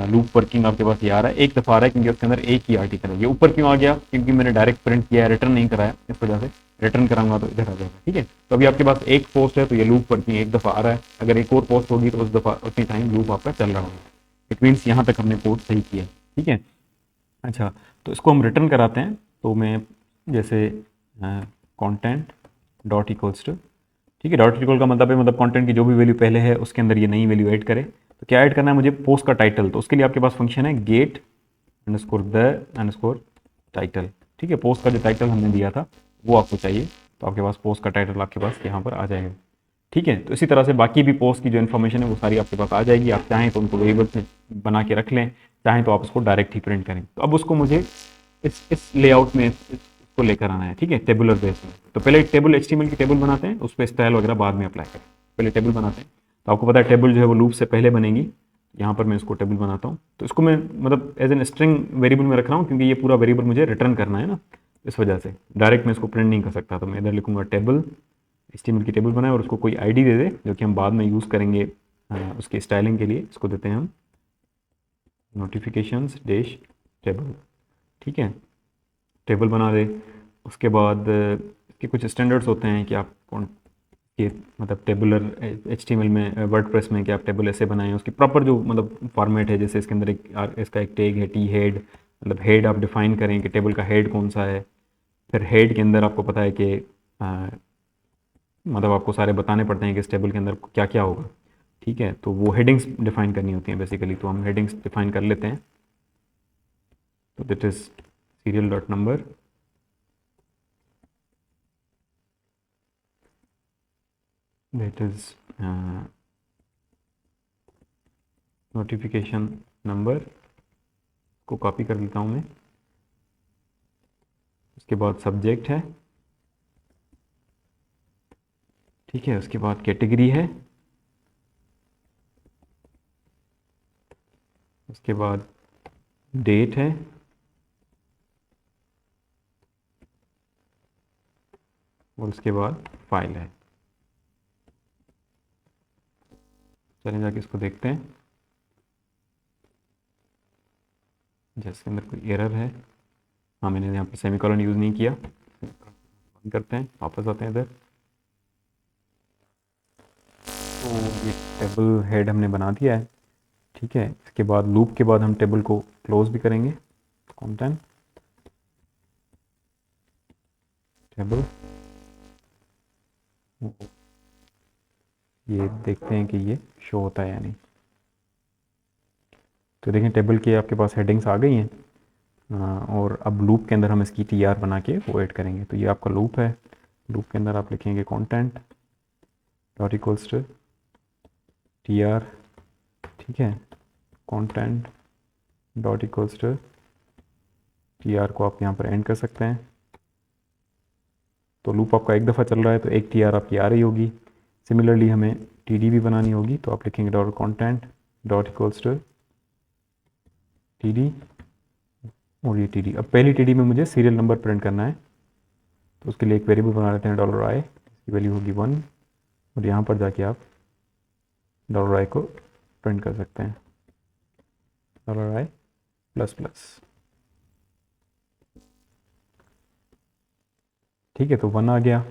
लूप वर्किंग आपके पास ये आ रहा है, एक दफ़ा आ रहा है क्योंकि उसके अंदर एक ही आर्टिकल है। ये ऊपर क्यों आ गया, क्योंकि मैंने डायरेक्ट प्रिंट किया है, रिटर्न नहीं कराया, इस वजह से। रिटर्न कराऊंगा तो इधर आ जाएगा, ठीक है। तो अभी आपके पास एक पोस्ट है तो ये लूप वर्किंग एक दफ़ा आ रहा है। अगर एक और पोस्ट होगी तो उस दफ़ा उतनी टाइम लूप आपका चल रहा होगा। इट मीन्स यहाँ तक हमने कोड सही किया, ठीक है। अच्छा, तो इसको हम रिटर्न कराते हैं। तो मैं जैसे कंटेंट डॉट इक्वल्स टू, ठीक है, डॉट इक्वल का मतलब है मतलब कंटेंट की जो भी वैल्यू पहले है उसके अंदर ये नई वैल्यू ऐड करे। तो क्या ऐड करना है मुझे, पोस्ट का टाइटल। तो उसके लिए आपके पास फंक्शन है get underscore the underscore title, ठीक है। पोस्ट का जो टाइटल हमने दिया था वो आपको चाहिए, तो आपके पास पोस्ट का टाइटल आपके पास यहाँ पर आ जाएगा, ठीक है। तो इसी तरह से बाकी भी पोस्ट की जो इन्फॉर्मेशन है वो सारी आपके पास आ जाएगी। आप चाहें तो उनको वेरिएबल में बना के रख लें, चाहें तो आप उसको डायरेक्ट ही प्रिंट करें। तो अब उसको मुझे इस लेआउट में इसको लेकर आना है, ठीक है, टेबुलर बेस में। तो पहले एक टेबल HTML की टेबल बनाते हैं, उस पर स्टाइल वगैरह बाद में अप्लाई करें, पहले टेबल बनाते हैं। तो आपको पता है टेबल जो है वो लूप से पहले बनेगी। यहाँ पर मैं इसको टेबल बनाता हूँ, तो इसको मैं मतलब एज एन स्ट्रिंग वेरिएबल में रख रहा हूँ क्योंकि ये पूरा वेरिएबल मुझे रिटर्न करना है ना, इस वजह से डायरेक्ट मैं इसको प्रिंट नहीं कर सकता। तो मैं इधर लिखूंगा टेबल, HTML की टेबल बनाए और उसको कोई आईडी दे दे जो कि हम बाद में यूज़ करेंगे उसके स्टाइलिंग के लिए। इसको देते हैं हम नोटिफिकेशंस डैश टेबल, ठीक है, टेबल बना दे। उसके बाद इसके कुछ स्टैंडर्ड्स होते हैं कि आप कौन के मतलब टेबुलर HTML में वर्डप्रेस में कि आप टेबल ऐसे बनाएं, उसकी प्रॉपर जो मतलब फॉर्मेट है। जैसे इसके अंदर इसका एक टैग है टी हेड, मतलब हेड आप डिफाइन करें कि टेबल का हेड कौन सा है। फिर हेड के अंदर आपको पता है कि मतलब आपको सारे बताने पड़ते हैं कि इस टेबल के अंदर क्या क्या होगा, ठीक है। तो वो हेडिंग्स डिफाइन करनी होती हैं बेसिकली, तो हम हेडिंग्स डिफाइन कर लेते हैं। तो that is serial dot number, that is notification number को कॉपी कर लेता हूँ मैं। उसके बाद सब्जेक्ट है, ठीक है। उसके बाद कैटेगरी है, उसके बाद डेट है, और उसके बाद फाइल है। चलिए जाके इसको देखते हैं, जिसके अंदर कोई एरर है। हाँ, मैंने यहाँ पर सेमीकोलन यूज़ नहीं किया। बंद करते हैं, वापस आते हैं इधर। तो ये टेबल हेड हमने बना दिया है, ठीक है। इसके बाद लूप के बाद हम टेबल को क्लोज भी करेंगे। कंटेंट टेबल, ये देखते हैं कि ये शो होता है या नहीं। तो देखें टेबल के आपके पास हेडिंग्स आ गई हैं। और अब लूप के अंदर हम इसकी TR बना के वो ऐड करेंगे। तो ये आपका लूप है, लूप के अंदर आप लिखेंगे content dot equals to TR, ठीक है। Content dot equals to TR को आप यहाँ पर एंड कर सकते हैं। तो लूप आपका एक दफ़ा चल रहा है तो एक TR आपकी आ रही होगी। सिमिलरली हमें TD भी बनानी होगी, तो आप लिखेंगे dot content dot equals to TD, और ये TD। अब पहली TD में मुझे सीरियल नंबर प्रिंट करना है, तो उसके लिए एक वेरिएबल बना लेते हैं $i, इसकी वैल्यू होगी 1, और यहाँ पर जाके आप $i को प्रिंट कर सकते हैं, $i प्लस प्लस, ठीक है। तो 1 आ गया।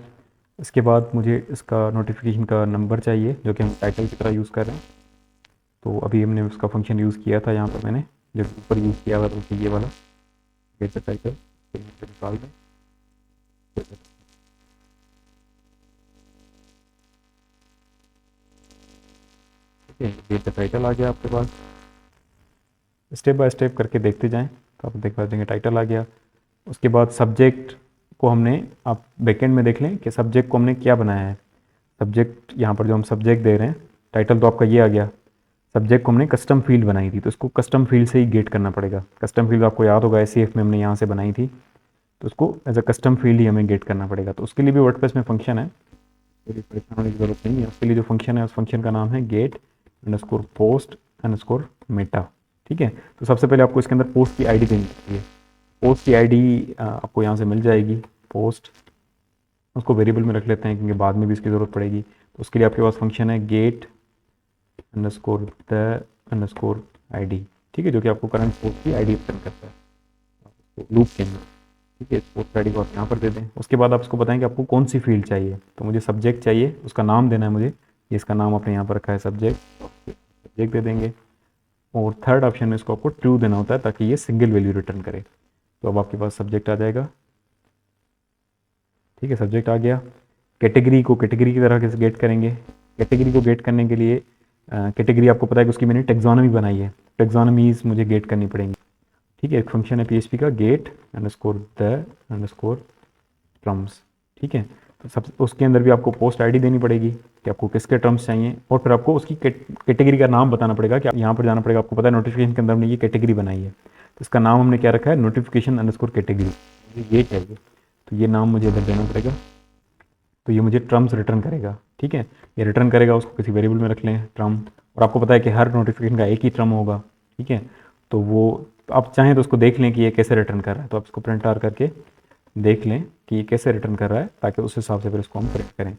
इसके बाद मुझे इसका नोटिफिकेशन का नंबर चाहिए जो कि हम टाइटल की तरह यूज़ कर रहे हैं। तो अभी हमने उसका फंक्शन यूज़ किया था, यहाँ पर मैंने जब ऊपर यूज़ किया हुआ तो ये वाला गेट द टाइटल निकाल दें। ठीक है, ये टाइटल आ गया आपके पास। स्टेप बाय स्टेप करके देखते जाएं तो आप देख पाते हैं टाइटल आ गया। उसके बाद सब्जेक्ट को हमने, आप बैकेंड में देख लें कि सब्जेक्ट को हमने क्या बनाया है। सब्जेक्ट यहाँ पर जो हम सब्जेक्ट दे रहे हैं, टाइटल तो आपका ये आ गया। सब्जेक्ट को हमने कस्टम फील्ड बनाई थी, तो इसको कस्टम फील्ड से ही गेट करना पड़ेगा। कस्टम फील्ड आपको याद होगा एसीएफ में हमने यहाँ से बनाई थी, तो उसको एज अ कस्टम फील्ड ही हमें गेट करना पड़ेगा। तो उसके लिए भी वर्डप्रेस में फंक्शन है, कोई परेशान होने की जरूरत नहीं है। उसके लिए जो फंक्शन है उस फंक्शन का नाम है get underscore post underscore meta. ठीक है, तो सबसे पहले आपको इसके अंदर पोस्ट की आईडी देनी पड़ती है। पोस्ट की आईडी आपको यहाँ से मिल जाएगी। पोस्ट, उसको वेरिएबल में रख लेते हैं क्योंकि बाद में भी इसकी ज़रूरत पड़ेगी। तो उसके लिए आपके पास फंक्शन है get underscore the underscore ID. ठीक है, जो कि आपको करंट पोस्ट की आईडी रिटर्न करता है लूप के अंदर। ठीक है, पोस्ट आईडी को आप यहाँ पर दे दें। उसके बाद आप इसको बताएं कि आपको कौन सी फील्ड चाहिए। तो मुझे सब्जेक्ट चाहिए, उसका नाम देना है मुझे। ये इसका नाम आपने यहाँ पर रखा है सब्जेक्ट, सब्जेक्ट दे देंगे। और थर्ड ऑप्शन में इसको आपको ट्रू देना होता है ताकि ये सिंगल वैल्यू रिटर्न करे। तो अब आपके पास सब्जेक्ट आ जाएगा। ठीक है, सब्जेक्ट आ गया। कैटेगरी को कैटेगरी की तरह कैसे गेट करेंगे। कैटेगरी को गेट करने के लिए कैटेगरी आपको पता है कि उसकी मैंने टेक्सोनॉमी बनाई है। टेक्सोनॉमीज मुझे गेट करनी पड़ेंगी। ठीक है, एक फंक्शन है पीएचपी का get underscore the underscore terms. ठीक है, तो सब उसके अंदर भी आपको पोस्ट आईडी देनी पड़ेगी कि आपको किसके टर्म्स चाहिए, और फिर आपको उसकी कैटेगरी का नाम बताना पड़ेगा कि यहाँ पर जाना पड़ेगा। आपको पता है नोटिफिकेशन के अंदर हमने ये कैटेगरी बनाई है, तो इसका नाम हमने क्या रखा है, नोटिफिकेशन अंडरस्कोर कैटेगरी। मुझे ये चाहिए, तो ये नाम मुझे इधर देना पड़ेगा। तो ये मुझे ट्रम्स रिटर्न करेगा। ठीक है, ये रिटर्न करेगा, उसको किसी वेरिएबल में रख लें ट्रम। और आपको पता है कि हर नोटिफिकेशन का एक ही ट्रम होगा। ठीक है, तो वो आप चाहें तो उसको देख लें कि ये कैसे रिटर्न कर रहा है। तो आप इसको प्रिंट आर करके देख लें कि ये कैसे रिटर्न कर रहा है, ताकि उस हिसाब से फिर इसको हम प्रिंट करें।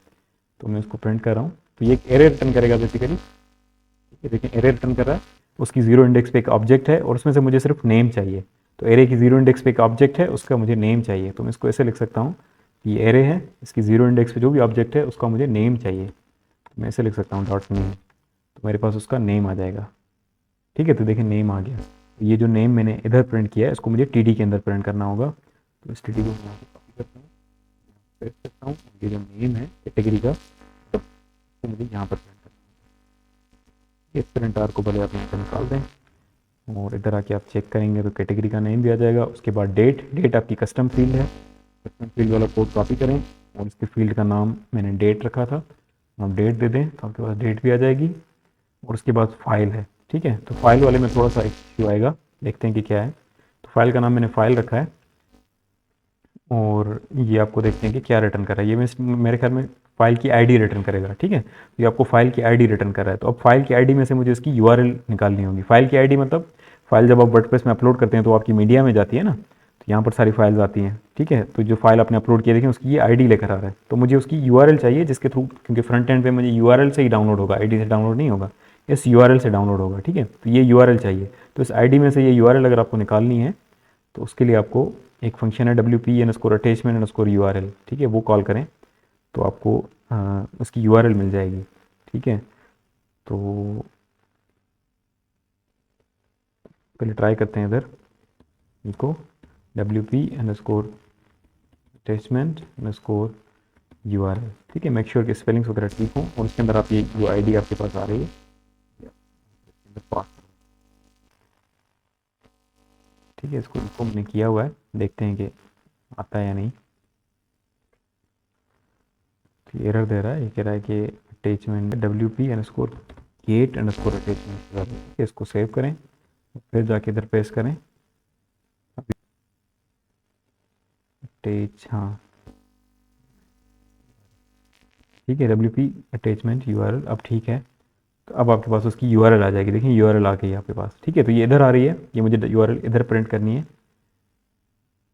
तो मैं इसको प्रिंट कर रहा हूँ, तो ये एक एरे रिटर्न करेगा बेसिकली। ठीक है, देखिए एरे रिटर्न कर रहा है। उसकी जीरो इंडेक्स पे एक ऑब्जेक्ट है और उसमें से मुझे सिर्फ नेम चाहिए। तो एरे की जीरो इंडेक्स पे एक ऑब्जेक्ट है, उसका मुझे नेम चाहिए। तो मैं इसको ऐसे लिख सकता हूँ, ये एरे है, इसकी जीरो इंडेक्स पे जो भी ऑब्जेक्ट है उसका मुझे नेम चाहिए। तो मैं ऐसे लिख सकता हूँ डॉट नेम, तो मेरे पास उसका नेम आ जाएगा। ठीक है, तो देखिए नेम आ गया। तो ये जो नेम मैंने इधर प्रिंट किया है इसको मुझे टीडी के अंदर प्रिंट करना होगा। तो इस टीडी को मैं यहाँ पे कॉपी करता हूँ, पेस्ट करता हूँ। ये जो नेम है कैटेगरी का, तो मुझे यहाँ पर प्रिंट करना है। इस प्रिंट आर को भले आप यहाँ पर निकाल दें और इधर आके आप चेक करेंगे तो कैटेगरी का नेम भी आ जाएगा। उसके बाद डेट, डेट आपकी कस्टम फील्ड है। कस्टम फील्ड वाला कोड कॉपी करें और इसके फील्ड का नाम मैंने डेट रखा था, आप डेट दे दें तो आपके पास डेट भी आ जाएगी। और उसके बाद फाइल है। ठीक है, तो फाइल वाले में थोड़ा सा इश्यू आएगा, देखते हैं कि क्या है। तो फाइल का नाम मैंने फाइल रखा है और ये आपको देखते हैं कि क्या रिटर्न कर रहा है। ये मेरे ख्याल में फाइल की आईडी रिटर्न करेगा। ठीक है, तो ये आपको फाइल की आईडी रिटर्न कर रहा है। तो अब फाइल की आईडी में से मुझे इसकी यूआरएल निकालनी होगी। फाइल की आईडी मतलब फाइल जब आप वर्डप्रेस में अपलोड करते हैं तो आपकी मीडिया में जाती है ना, तो यहाँ पर सारी फाइल्स आती हैं। ठीक है, तो जो फाइल आपने अपलोड किया देखें उसकी ये आईडी लेकर आ रहा है। तो मुझे उसकी यूआरएल चाहिए जिसके थ्रू, क्योंकि फ्रंट एंड पे मुझे यूआरएल से ही डाउनलोड होगा, आईडी से डाउनलोड नहीं होगा, इस यूआरएल से डाउनलोड होगा। ठीक है, तो ये यूआरएल चाहिए। तो इस आईडी में से ये यूआरएल अगर आपको निकालनी है तो उसके लिए आपको एक फंक्शन है wp_attachment_url। ठीक है, वो कॉल करें तो आपको उसकी यूआरएल मिल जाएगी। ठीक है, तो पहले ट्राई करते हैं इधर इसको wp_attachment_url। ठीक है, मेक श्योर कि स्पेलिंग्स वगैरह ठीक हो और उसके अंदर आप ये जो आईडी आपके पास आ रही है पास। ठीक है, इसको इनको हमने किया हुआ है, देखते हैं कि आता है या नहीं। तो एरर दे रहा है, ये कह रहा है कि अटैचमेंट wp_get_attachment। इसको सेव करें फिर जाके इधर पेस्ट करें अटैच। हाँ ठीक है, wp_attachment_url अब ठीक है। तो अब आपके पास उसकी यूआरएल आ जाएगी। देखिए यूआरएल आ गई है आपके पास। ठीक है, तो ये इधर आ रही है, ये मुझे यूआरएल इधर प्रिंट करनी है,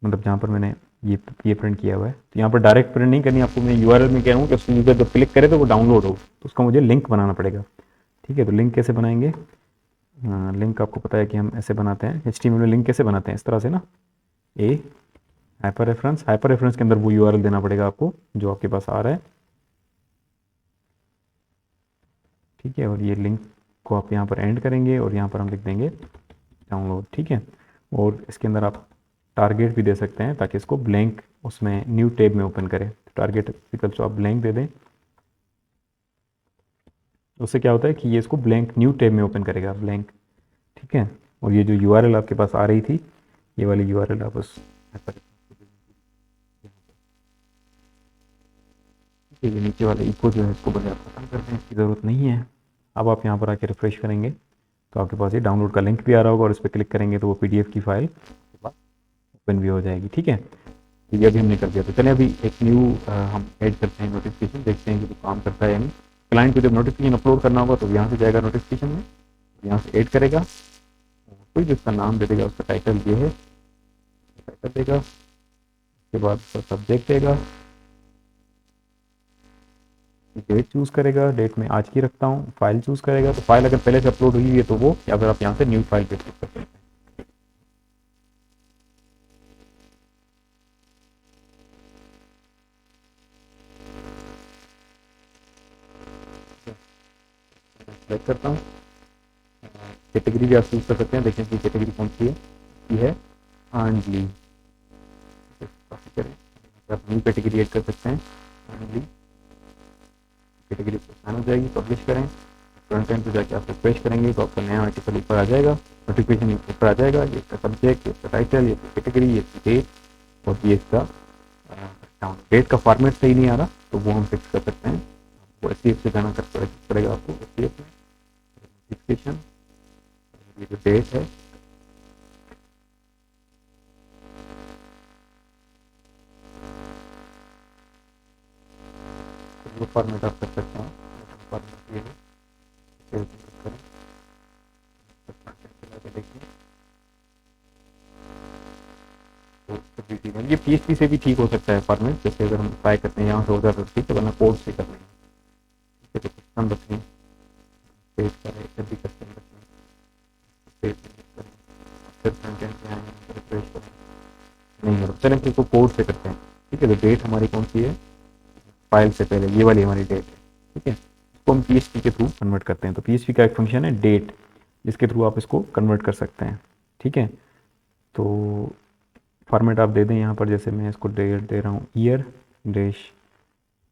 मतलब जहाँ पर मैंने ये प्रिंट किया हुआ है। तो यहाँ पर डायरेक्ट प्रिंट नहीं करनी आपको, मैं यूआरएल में कह रहा हूँ कि उस यूज़र जब क्लिक करे तो वो डाउनलोड हो, तो उसका मुझे लिंक बनाना पड़ेगा। ठीक है, तो लिंक कैसे बनाएंगे। लिंक आपको पता है कि हम ऐसे बनाते हैं, HTML में लिंक कैसे बनाते हैं, इस तरह से ना, ए हाइपर रेफरेंस के अंदर वो यूआरएल देना पड़ेगा आपको जो आपके पास आ रहा है। ठीक है, और ये लिंक को आप यहाँ पर एंड करेंगे और यहाँ पर हम लिख देंगे डाउनलोड। ठीक है, और इसके अंदर आप टारगेट भी दे सकते हैं ताकि इसको ब्लैंक उसमें न्यू टैब में ओपन करें। तो टारगेट विकल्प आप ब्लैंक दे दें उससे क्या होता है कि ये इसको ब्लैंक न्यू टैब में ओपन करेगा, ब्लैंक। ठीक है, और ये जो यूआरएल आपके पास आ रही थी, ये वाली यूआरएल आप उस ये नीचे वाला इको जो है इसको बजाय खत्म कर दें, इसकी ज़रूरत नहीं है। अब आप यहाँ पर आके रिफ्रेश करेंगे तो आपके पास ये डाउनलोड का लिंक भी आ रहा होगा, और इस पर क्लिक करेंगे तो वो पीडीएफ की फाइल ओपन भी हो जाएगी। ठीक है, तो ये अभी हमने कर दिया। तो चलिए अभी एक न्यू हम ऐड करते हैं नोटिफिकेशन, देखते हैं कि वो काम करता है या नहीं। क्लाइंट को जब नोटिफिकेशन अपलोड करना होगा तो यहाँ से जाएगा नोटिफिकेशन में, यहाँ से ऐड करेगा, कोई भी उसका नाम दे देगा, उसका टाइटल ये है, टाइटल देगा, उसके बाद उसका सब्जेक्ट देगा, डेट चूज़ करेगा, डेट में आज की रखता हूँ, फाइल चूज़ करेगा, तो फाइल अगर पहले से अपलोड हुई है तो वो, या फिर आप यहाँ से न्यू फाइल पे क्लिक कर सकते हैं। सेलेक्ट करता हूँ, कैटेगरी भी आप चूज़ कर सकते हैं, देखें कि कैटेगरी कौन सी है, ये है अर्न लीव। करें आप न्यू कैटेगरी ऐड कर सकते हैं, अर्न लीव कैटेगरी साइन हो जाएगी। पब्लिश करें, फ्रंट एंड पे जाके आप रिफ्रेश करेंगे तो आपका नया आर्टिकल ऊपर आ जाएगा, नोटिफिकेशन ऊपर आ जाएगा। ये इसका सब्जेक्ट, ये इसका टाइटल, ये इसकी कैटेगरी, ये इसकी डेट, और ये इसका डेट का फॉर्मेट सही नहीं आ रहा तो वो हम फिक्स कर सकते हैं। वो एस से जाना कर पड़ेगा आपको, एस में नोटिफिकेशन, ये जो डेट है, वो फॉर्मेट आप कर सकते हैं। फॉर्मेट ये है, सेव करें, देखिए ये PHP से भी ठीक हो सकता है फॉर्मेट, जैसे अगर हम ट्राई करते हैं यहाँ से हो जाता है ठीक है, वरना कोड से कर लेंगे। ठीक है, तो कस्टम रखें, पेज करें, इधर भी कस्टम रखें, पेज करें, फिर फ्रंट एंड पे आएंगे, रिफ्रेश करें, नहीं हो रहा, चलें फिर इसको कोड से करते हैं। ठीक है, तो डेट हमारी कौन सी है, फाइल से पहले ये वाली हमारी डेट है। ठीक है, इसको हम PHP के थ्रू कन्वर्ट करते हैं। तो PHP का एक फंक्शन है डेट, जिसके थ्रू आप इसको कन्वर्ट कर सकते हैं। ठीक है, तो फॉर्मेट आप दे दें यहाँ पर, जैसे मैं इसको डेट दे रहा हूँ, year dash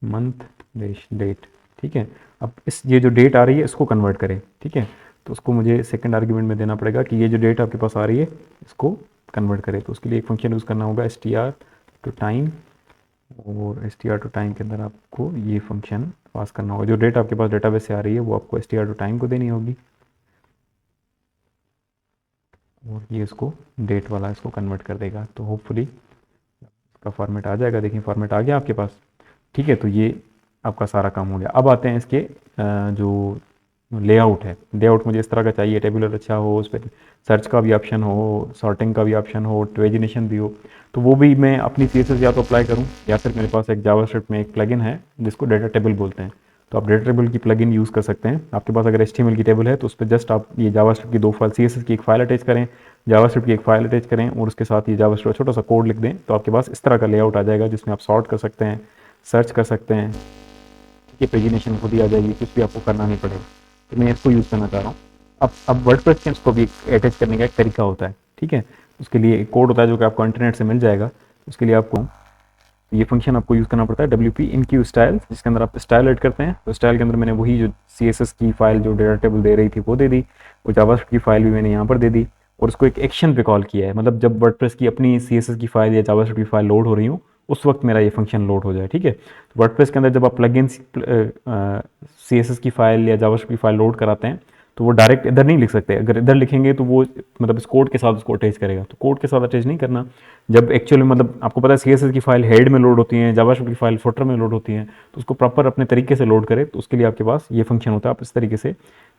month dash date. ठीक है, अब इस ये जो डेट आ रही है इसको कन्वर्ट करें। ठीक है, तो उसको मुझे सेकंड आर्ग्यूमेंट में देना पड़ेगा कि ये जो डेट आपके पास आ रही है इसको कन्वर्ट करें। तो उसके लिए एक फंक्शन यूज़ करना होगा str to time, और str to time के अंदर आपको ये फंक्शन पास करना होगा। जो डेट आपके पास डेटाबेस से आ रही है वो आपको str to time को देनी होगी, और ये इसको डेट वाला इसको कन्वर्ट कर देगा। तो होपफुली इसका फॉर्मेट आ जाएगा। देखिए फॉर्मेट आ गया आपके पास। ठीक है, तो ये आपका सारा काम हो गया। अब आते हैं इसके जो लेआउट है। लेआउट मुझे इस तरह का चाहिए, टेबुलर अच्छा हो, उस पर सर्च का भी ऑप्शन हो, सॉर्टिंग का भी ऑप्शन हो, पेजिनेशन भी हो। तो वो भी मैं अपनी CSS या तो अप्लाई करूँ, या फिर मेरे पास एक जावास्क्रिप्ट में एक प्लगइन है जिसको डेटा टेबल बोलते हैं। तो आप डेटा टेबल की प्लगइन यूज़ कर सकते हैं। आपके पास अगर HTML की टेबल है तो उस पर जस्ट आप ये जावास्क्रिप्ट की 2 फाइल, CSS की एक फाइल अटैच करें, जावास्क्रिप्ट की एक फाइल अटैच करें, और उसके साथ ये जावास्क्रिप्ट छोटा सा कोड लिख दें, तो आपके पास इस तरह का लेआउट आ जाएगा जिसमें आप सॉर्ट कर सकते हैं, सर्च कर सकते हैं। ये पेजिनेशन खुद ही आ जाएगी, कुछ भी आपको करना नहीं पड़ेगा। तो मैं इसको यूज़ करना चाह रहा हूँ। अब वर्डप्रेस के इसको भी अटैच करने का एक तरीका होता है। ठीक है, उसके लिए एक कोड होता है जो कि आपको इंटरनेट से मिल जाएगा। उसके लिए आपको ये फंक्शन आपको यूज़ करना पड़ता है WP इनक्यू स्टाइल, जिसके अंदर आप स्टाइल ऐड करते हैं। तो स्टाइल के अंदर मैंने वही जो CSS की फाइल जो डेटा टेबल दे रही थी वो दे दी, और जावास्क्रिप्ट की फाइल भी मैंने यहाँ पर दे दी, और उसको एक एक्शन पे कॉल किया है। मतलब जब वर्डप्रेस की अपनी CSS की फाइल या जावास्क्रिप्ट की फाइल लोड हो रही हो उस वक्त मेरा ये फंक्शन लोड हो जाए। ठीक है, तो वर्डप्रेस के अंदर जब आप प्लगइन CSS की फाइल या जावास्क्रिप्ट की फाइल लोड कराते हैं तो वो डायरेक्ट इधर नहीं लिख सकते। अगर इधर लिखेंगे तो वो मतलब इस कोड के साथ उसको अटैच करेगा, तो कोड के साथ अटैच नहीं करना। जब एक्चुअली मतलब आपको पता है CSS की फाइल हेड में लोड होती है, जावास्क्रिप्ट की फाइल फुटर में लोड होती है, तो उसको प्रॉपर अपने तरीके से लोड करें। तो उसके लिए आपके पास ये फंक्शन होता है, आप इस तरीके से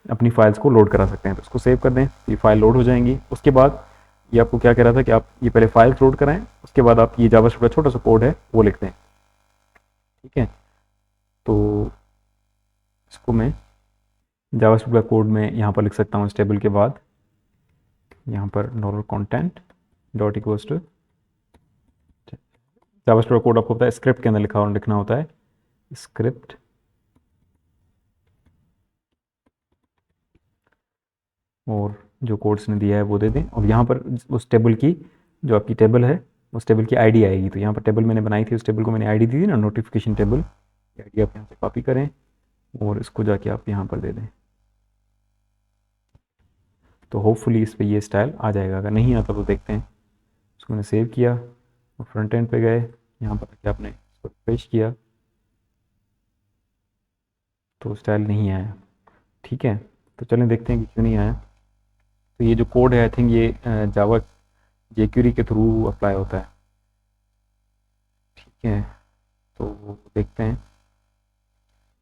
अपनी फाइल्स को लोड करा सकते हैं। तो उसको सेव कर दें, ये फाइल लोड हो जाएंगी। उसके बाद ये आपको क्या कह रहा था कि आप ये पहले फाइल्स लोड कराएं, उसके बाद आप ये जावास्क्रिप्ट का छोटा सा कोड है वो लिखते हैं। ठीक है, तो इसको मैं जावास्क्रिप्ट का कोड में यहाँ पर लिख सकता हूँ। इस टेबल के बाद यहाँ पर dollar content dot equals to, JavaScript का कोड आपको पता है स्क्रिप्ट के अंदर लिखना होता है, स्क्रिप्ट और जो कोड्स ने दिया है वो दे दें। और यहाँ पर उस टेबल की जो आपकी टेबल है उस टेबल की आईडी आएगी। तो यहाँ पर टेबल मैंने बनाई थी, उस टेबल को मैंने आईडी दी थी ना, नोटिफिकेशन टेबल, आईडी आप यहाँ से कॉपी करें, और इसको जाके आप यहाँ पर दे दें। तो होपफुली इस पे ये स्टाइल आ जाएगा। अगर नहीं आता तो देखते हैं। इसको मैंने सेव किया और फ्रंट एंड पे गए, यहाँ पर आके आपने इसको पेश किया तो स्टाइल नहीं आया। ठीक है, तो चलें देखते हैं कि क्यों नहीं आया। तो ये जो कोड है आई थिंक ये जावा jQuery के थ्रू अप्लाई होता है। ठीक है, तो देखते हैं।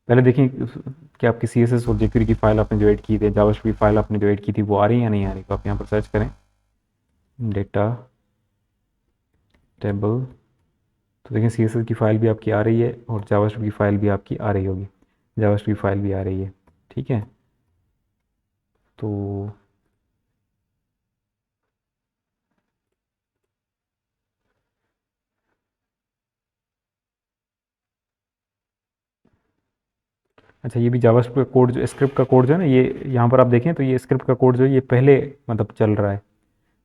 पहले देखें कि आपकी CSS और jQuery की फाइल आपने जो ऐड की थी, जावास्क्रिप्ट फाइल आपने जो ऐड की थी वो आ रही है या नहीं आ रही। तो आप यहाँ पर सर्च करें डेटा टेबल, तो देखें CSS की फाइल भी आपकी आ रही है और जावास्क्रिप्ट की फाइल भी आपकी आ रही होगी, जावास्क्रिप्ट फाइल भी आ रही है। ठीक है, तो अच्छा, ये भी जावास्क्रिप्ट का कोड, जो स्क्रिप्ट का कोड जो है ना, ये यहाँ पर आप देखें तो ये स्क्रिप्ट का कोड जो है ये पहले मतलब चल रहा है।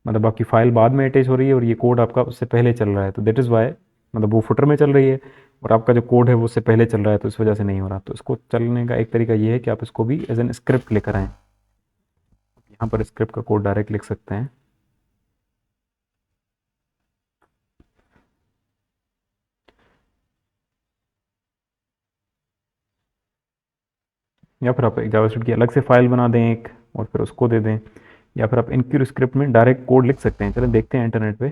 मतलब आपकी फाइल बाद में अटैच हो रही है और ये कोड आपका उससे पहले चल रहा है। तो दैट इज़ वाई, मतलब वो फुटर में चल रही है और आपका जो कोड है वो उससे पहले चल रहा है, तो इस वजह से नहीं हो रहा। तो इसको चलने का एक तरीका ये है कि आप इसको भी एज एन स्क्रिप्ट लेकर आएँ। यहाँ पर स्क्रिप्ट का कोड डायरेक्ट लिख सकते हैं। या फिर आप एक जावास्क्रिप्ट की अलग से फाइल बना दें एक, और फिर उसको दे दें। या फिर आप इनक्यू स्क्रिप्ट में डायरेक्ट कोड लिख सकते हैं। चलो देखते हैं इंटरनेट पे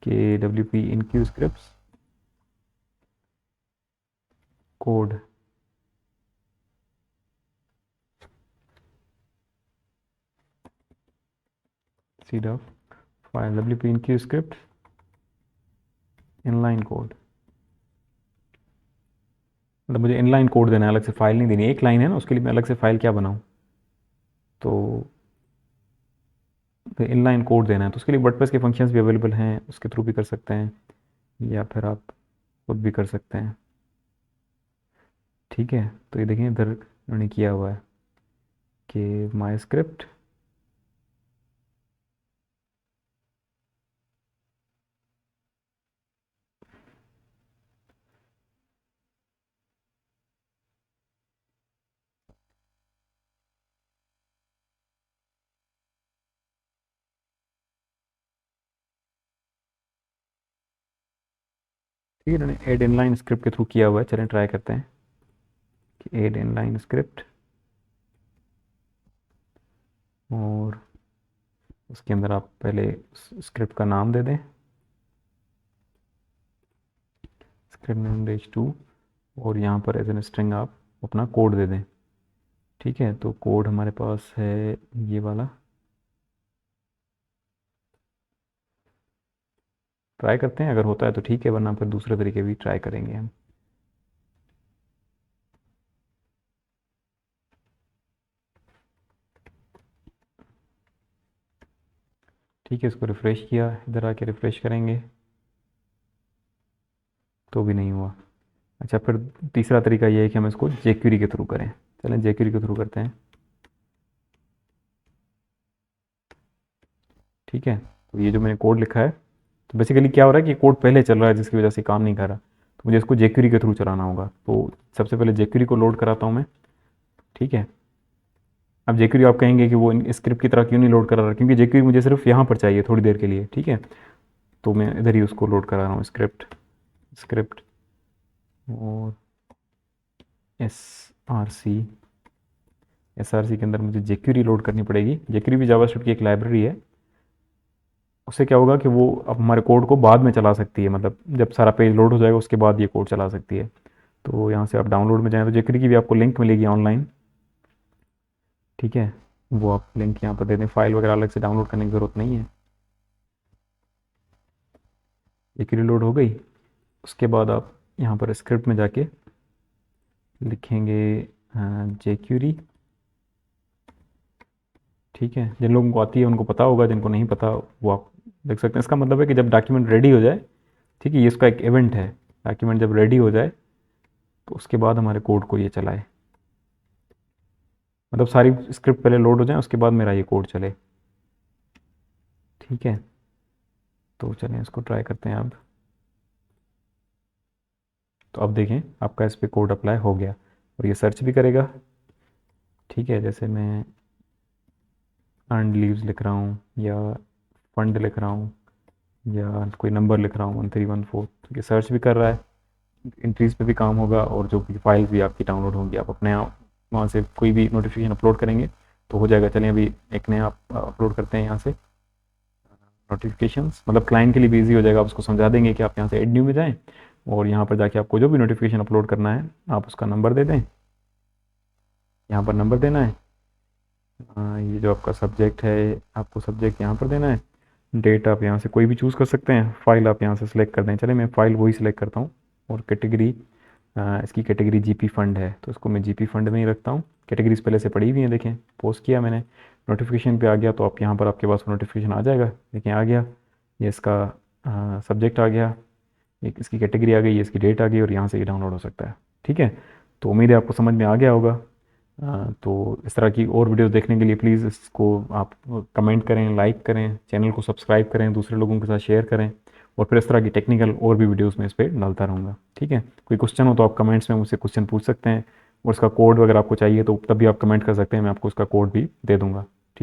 कि WP इनक्यू स्क्रिप्ट कोड। सीडा file WP enqueue script inline code. मतलब मुझे इनलाइन कोड देना है, अलग से फाइल नहीं देनी। एक लाइन है ना, उसके लिए मैं अलग से फाइल क्या बनाऊँ। तो इनलाइन कोड देना है, तो उसके लिए वर्डप्रेस के फंक्शंस भी अवेलेबल हैं, उसके थ्रू भी कर सकते हैं या फिर आप खुद भी कर सकते हैं। ठीक है, तो ये देखिए इधर उन्होंने किया हुआ है कि माई स्क्रिप्ट। ठीक है, इन्होंने एड इनलाइन स्क्रिप्ट के थ्रू किया हुआ है। चलें ट्राई करते हैं कि एड इनलाइन स्क्रिप्ट, और उसके अंदर आप पहले स्क्रिप्ट का नाम दे दें, स्क्रिप्ट नेम -2, और यहाँ पर एज एन स्ट्रिंग आप अपना कोड दे दें। ठीक है, तो कोड हमारे पास है ये वाला। ट्राई करते हैं, अगर होता है तो ठीक है, वरना फिर दूसरे तरीके भी ट्राई करेंगे हम। ठीक है, इसको रिफ़्रेश किया, इधर आके रिफ़्रेश करेंगे तो भी नहीं हुआ। अच्छा, फिर तीसरा तरीका ये है कि हम इसको jQuery के थ्रू करें। चलें jQuery के थ्रू करते हैं। ठीक है, तो ये जो मैंने कोड लिखा है, तो बेसिकली क्या हो रहा है कि कोड पहले चल रहा है जिसकी वजह से काम नहीं कर रहा। तो मुझे इसको jQuery के थ्रू चलाना होगा। तो सबसे पहले jQuery को लोड कराता हूँ मैं। ठीक है, अब jQuery आप कहेंगे कि वो स्क्रिप्ट की तरह क्यों नहीं लोड करा रहा, क्योंकि jQuery मुझे सिर्फ यहाँ पर चाहिए थोड़ी देर के लिए। ठीक है, तो मैं इधर ही उसको लोड करा रहा हूँ, स्क्रिप्ट स्क्रिप्ट और SRC के अंदर मुझे jQuery लोड करनी पड़ेगी। jQuery भी जावास्क्रिप्ट की एक लाइब्रेरी है। उससे क्या होगा कि वो अब हमारे कोड को बाद में चला सकती है, मतलब जब सारा पेज लोड हो जाएगा उसके बाद ये कोड चला सकती है। तो यहाँ से आप डाउनलोड में जाएँ तो jQuery की भी आपको लिंक मिलेगी ऑनलाइन। ठीक है, वो आप लिंक यहाँ पर दे दें, फाइल वगैरह अलग से डाउनलोड करने की ज़रूरत नहीं है। jQuery लोड हो गई, उसके बाद आप यहाँ पर स्क्रिप्ट में जाके लिखेंगे jQuery। ठीक है, जिन लोगों को आती है उनको पता होगा, जिनको नहीं पता वो आप देख सकते हैं। इसका मतलब है कि जब डॉक्यूमेंट रेडी हो जाए, ठीक है, ये इसका एक इवेंट है, डॉक्यूमेंट जब रेडी हो जाए तो उसके बाद हमारे कोड को ये चलाए। मतलब सारी स्क्रिप्ट पहले लोड हो जाए, उसके बाद मेरा ये कोड चले। ठीक है, तो चलें इसको ट्राई करते हैं अब। तो अब देखें आपका इस पर कोड अप्लाई हो गया। और ये सर्च भी करेगा। ठीक है, जैसे मैं अर्नड लीव्स लिख रहा हूँ या फंड लिख रहा हूँ या कोई नंबर लिख रहा हूँ 1314, तो ये सर्च भी कर रहा है, एंट्रीज पे भी काम होगा और जो भी फाइल्स भी आपकी डाउनलोड होंगी आप अपने आप वहाँ से कोई भी नोटिफिकेशन अपलोड करेंगे तो हो जाएगा। चलिए अभी एक नया आप अपलोड करते हैं यहाँ से नोटिफिकेशंस, मतलब क्लाइंट के लिए भी ईजी हो जाएगा। आप उसको समझा देंगे कि आप यहाँ से एड न्यू में जाएँ और यहाँ पर जाके आपको जो भी नोटिफिकेशन अपलोड करना है आप उसका नंबर दे दें, यहाँ पर नंबर देना है। ये जो आपका सब्जेक्ट है आपको सब्जेक्ट यहाँ पर देना है। डेट आप यहाँ से कोई भी चूज़ कर सकते हैं। फाइल आप यहाँ से सिलेक्ट कर दें। चलिए मैं फ़ाइल वही सिलेक्ट करता हूँ और कैटेगरी इसकी कैटेगरी जीपी फंड है तो इसको मैं जीपी फंड में ही रखता हूँ। कैटेगरीज पहले से पड़ी हुई हैं, देखें पोस्ट किया मैंने, नोटिफिकेशन पे आ गया तो आप यहाँ पर आपके पास नोटिफिकेशन आ जाएगा। देखें आ गया, ये इसका सब्जेक्ट आ गया, एक इसकी कैटेगरी आ गई, इसकी डेट आ गई और यहाँ से ये डाउनलोड हो सकता है। ठीक है, तो उम्मीद है आपको समझ में आ गया होगा। तो इस तरह की और वीडियोस देखने के लिए प्लीज़ इसको आप कमेंट करें, लाइक करें, चैनल को सब्सक्राइब करें, दूसरे लोगों के साथ शेयर करें और फिर इस तरह की टेक्निकल और भी वीडियोस में इस पर डालता रहूँगा। ठीक है, कोई क्वेश्चन हो तो आप कमेंट्स में मुझसे क्वेश्चन पूछ सकते हैं और उसका कोड वगैरह आपको चाहिए तो तब भी आप कमेंट कर सकते हैं, मैं आपको उसका कोड भी दे दूँगा।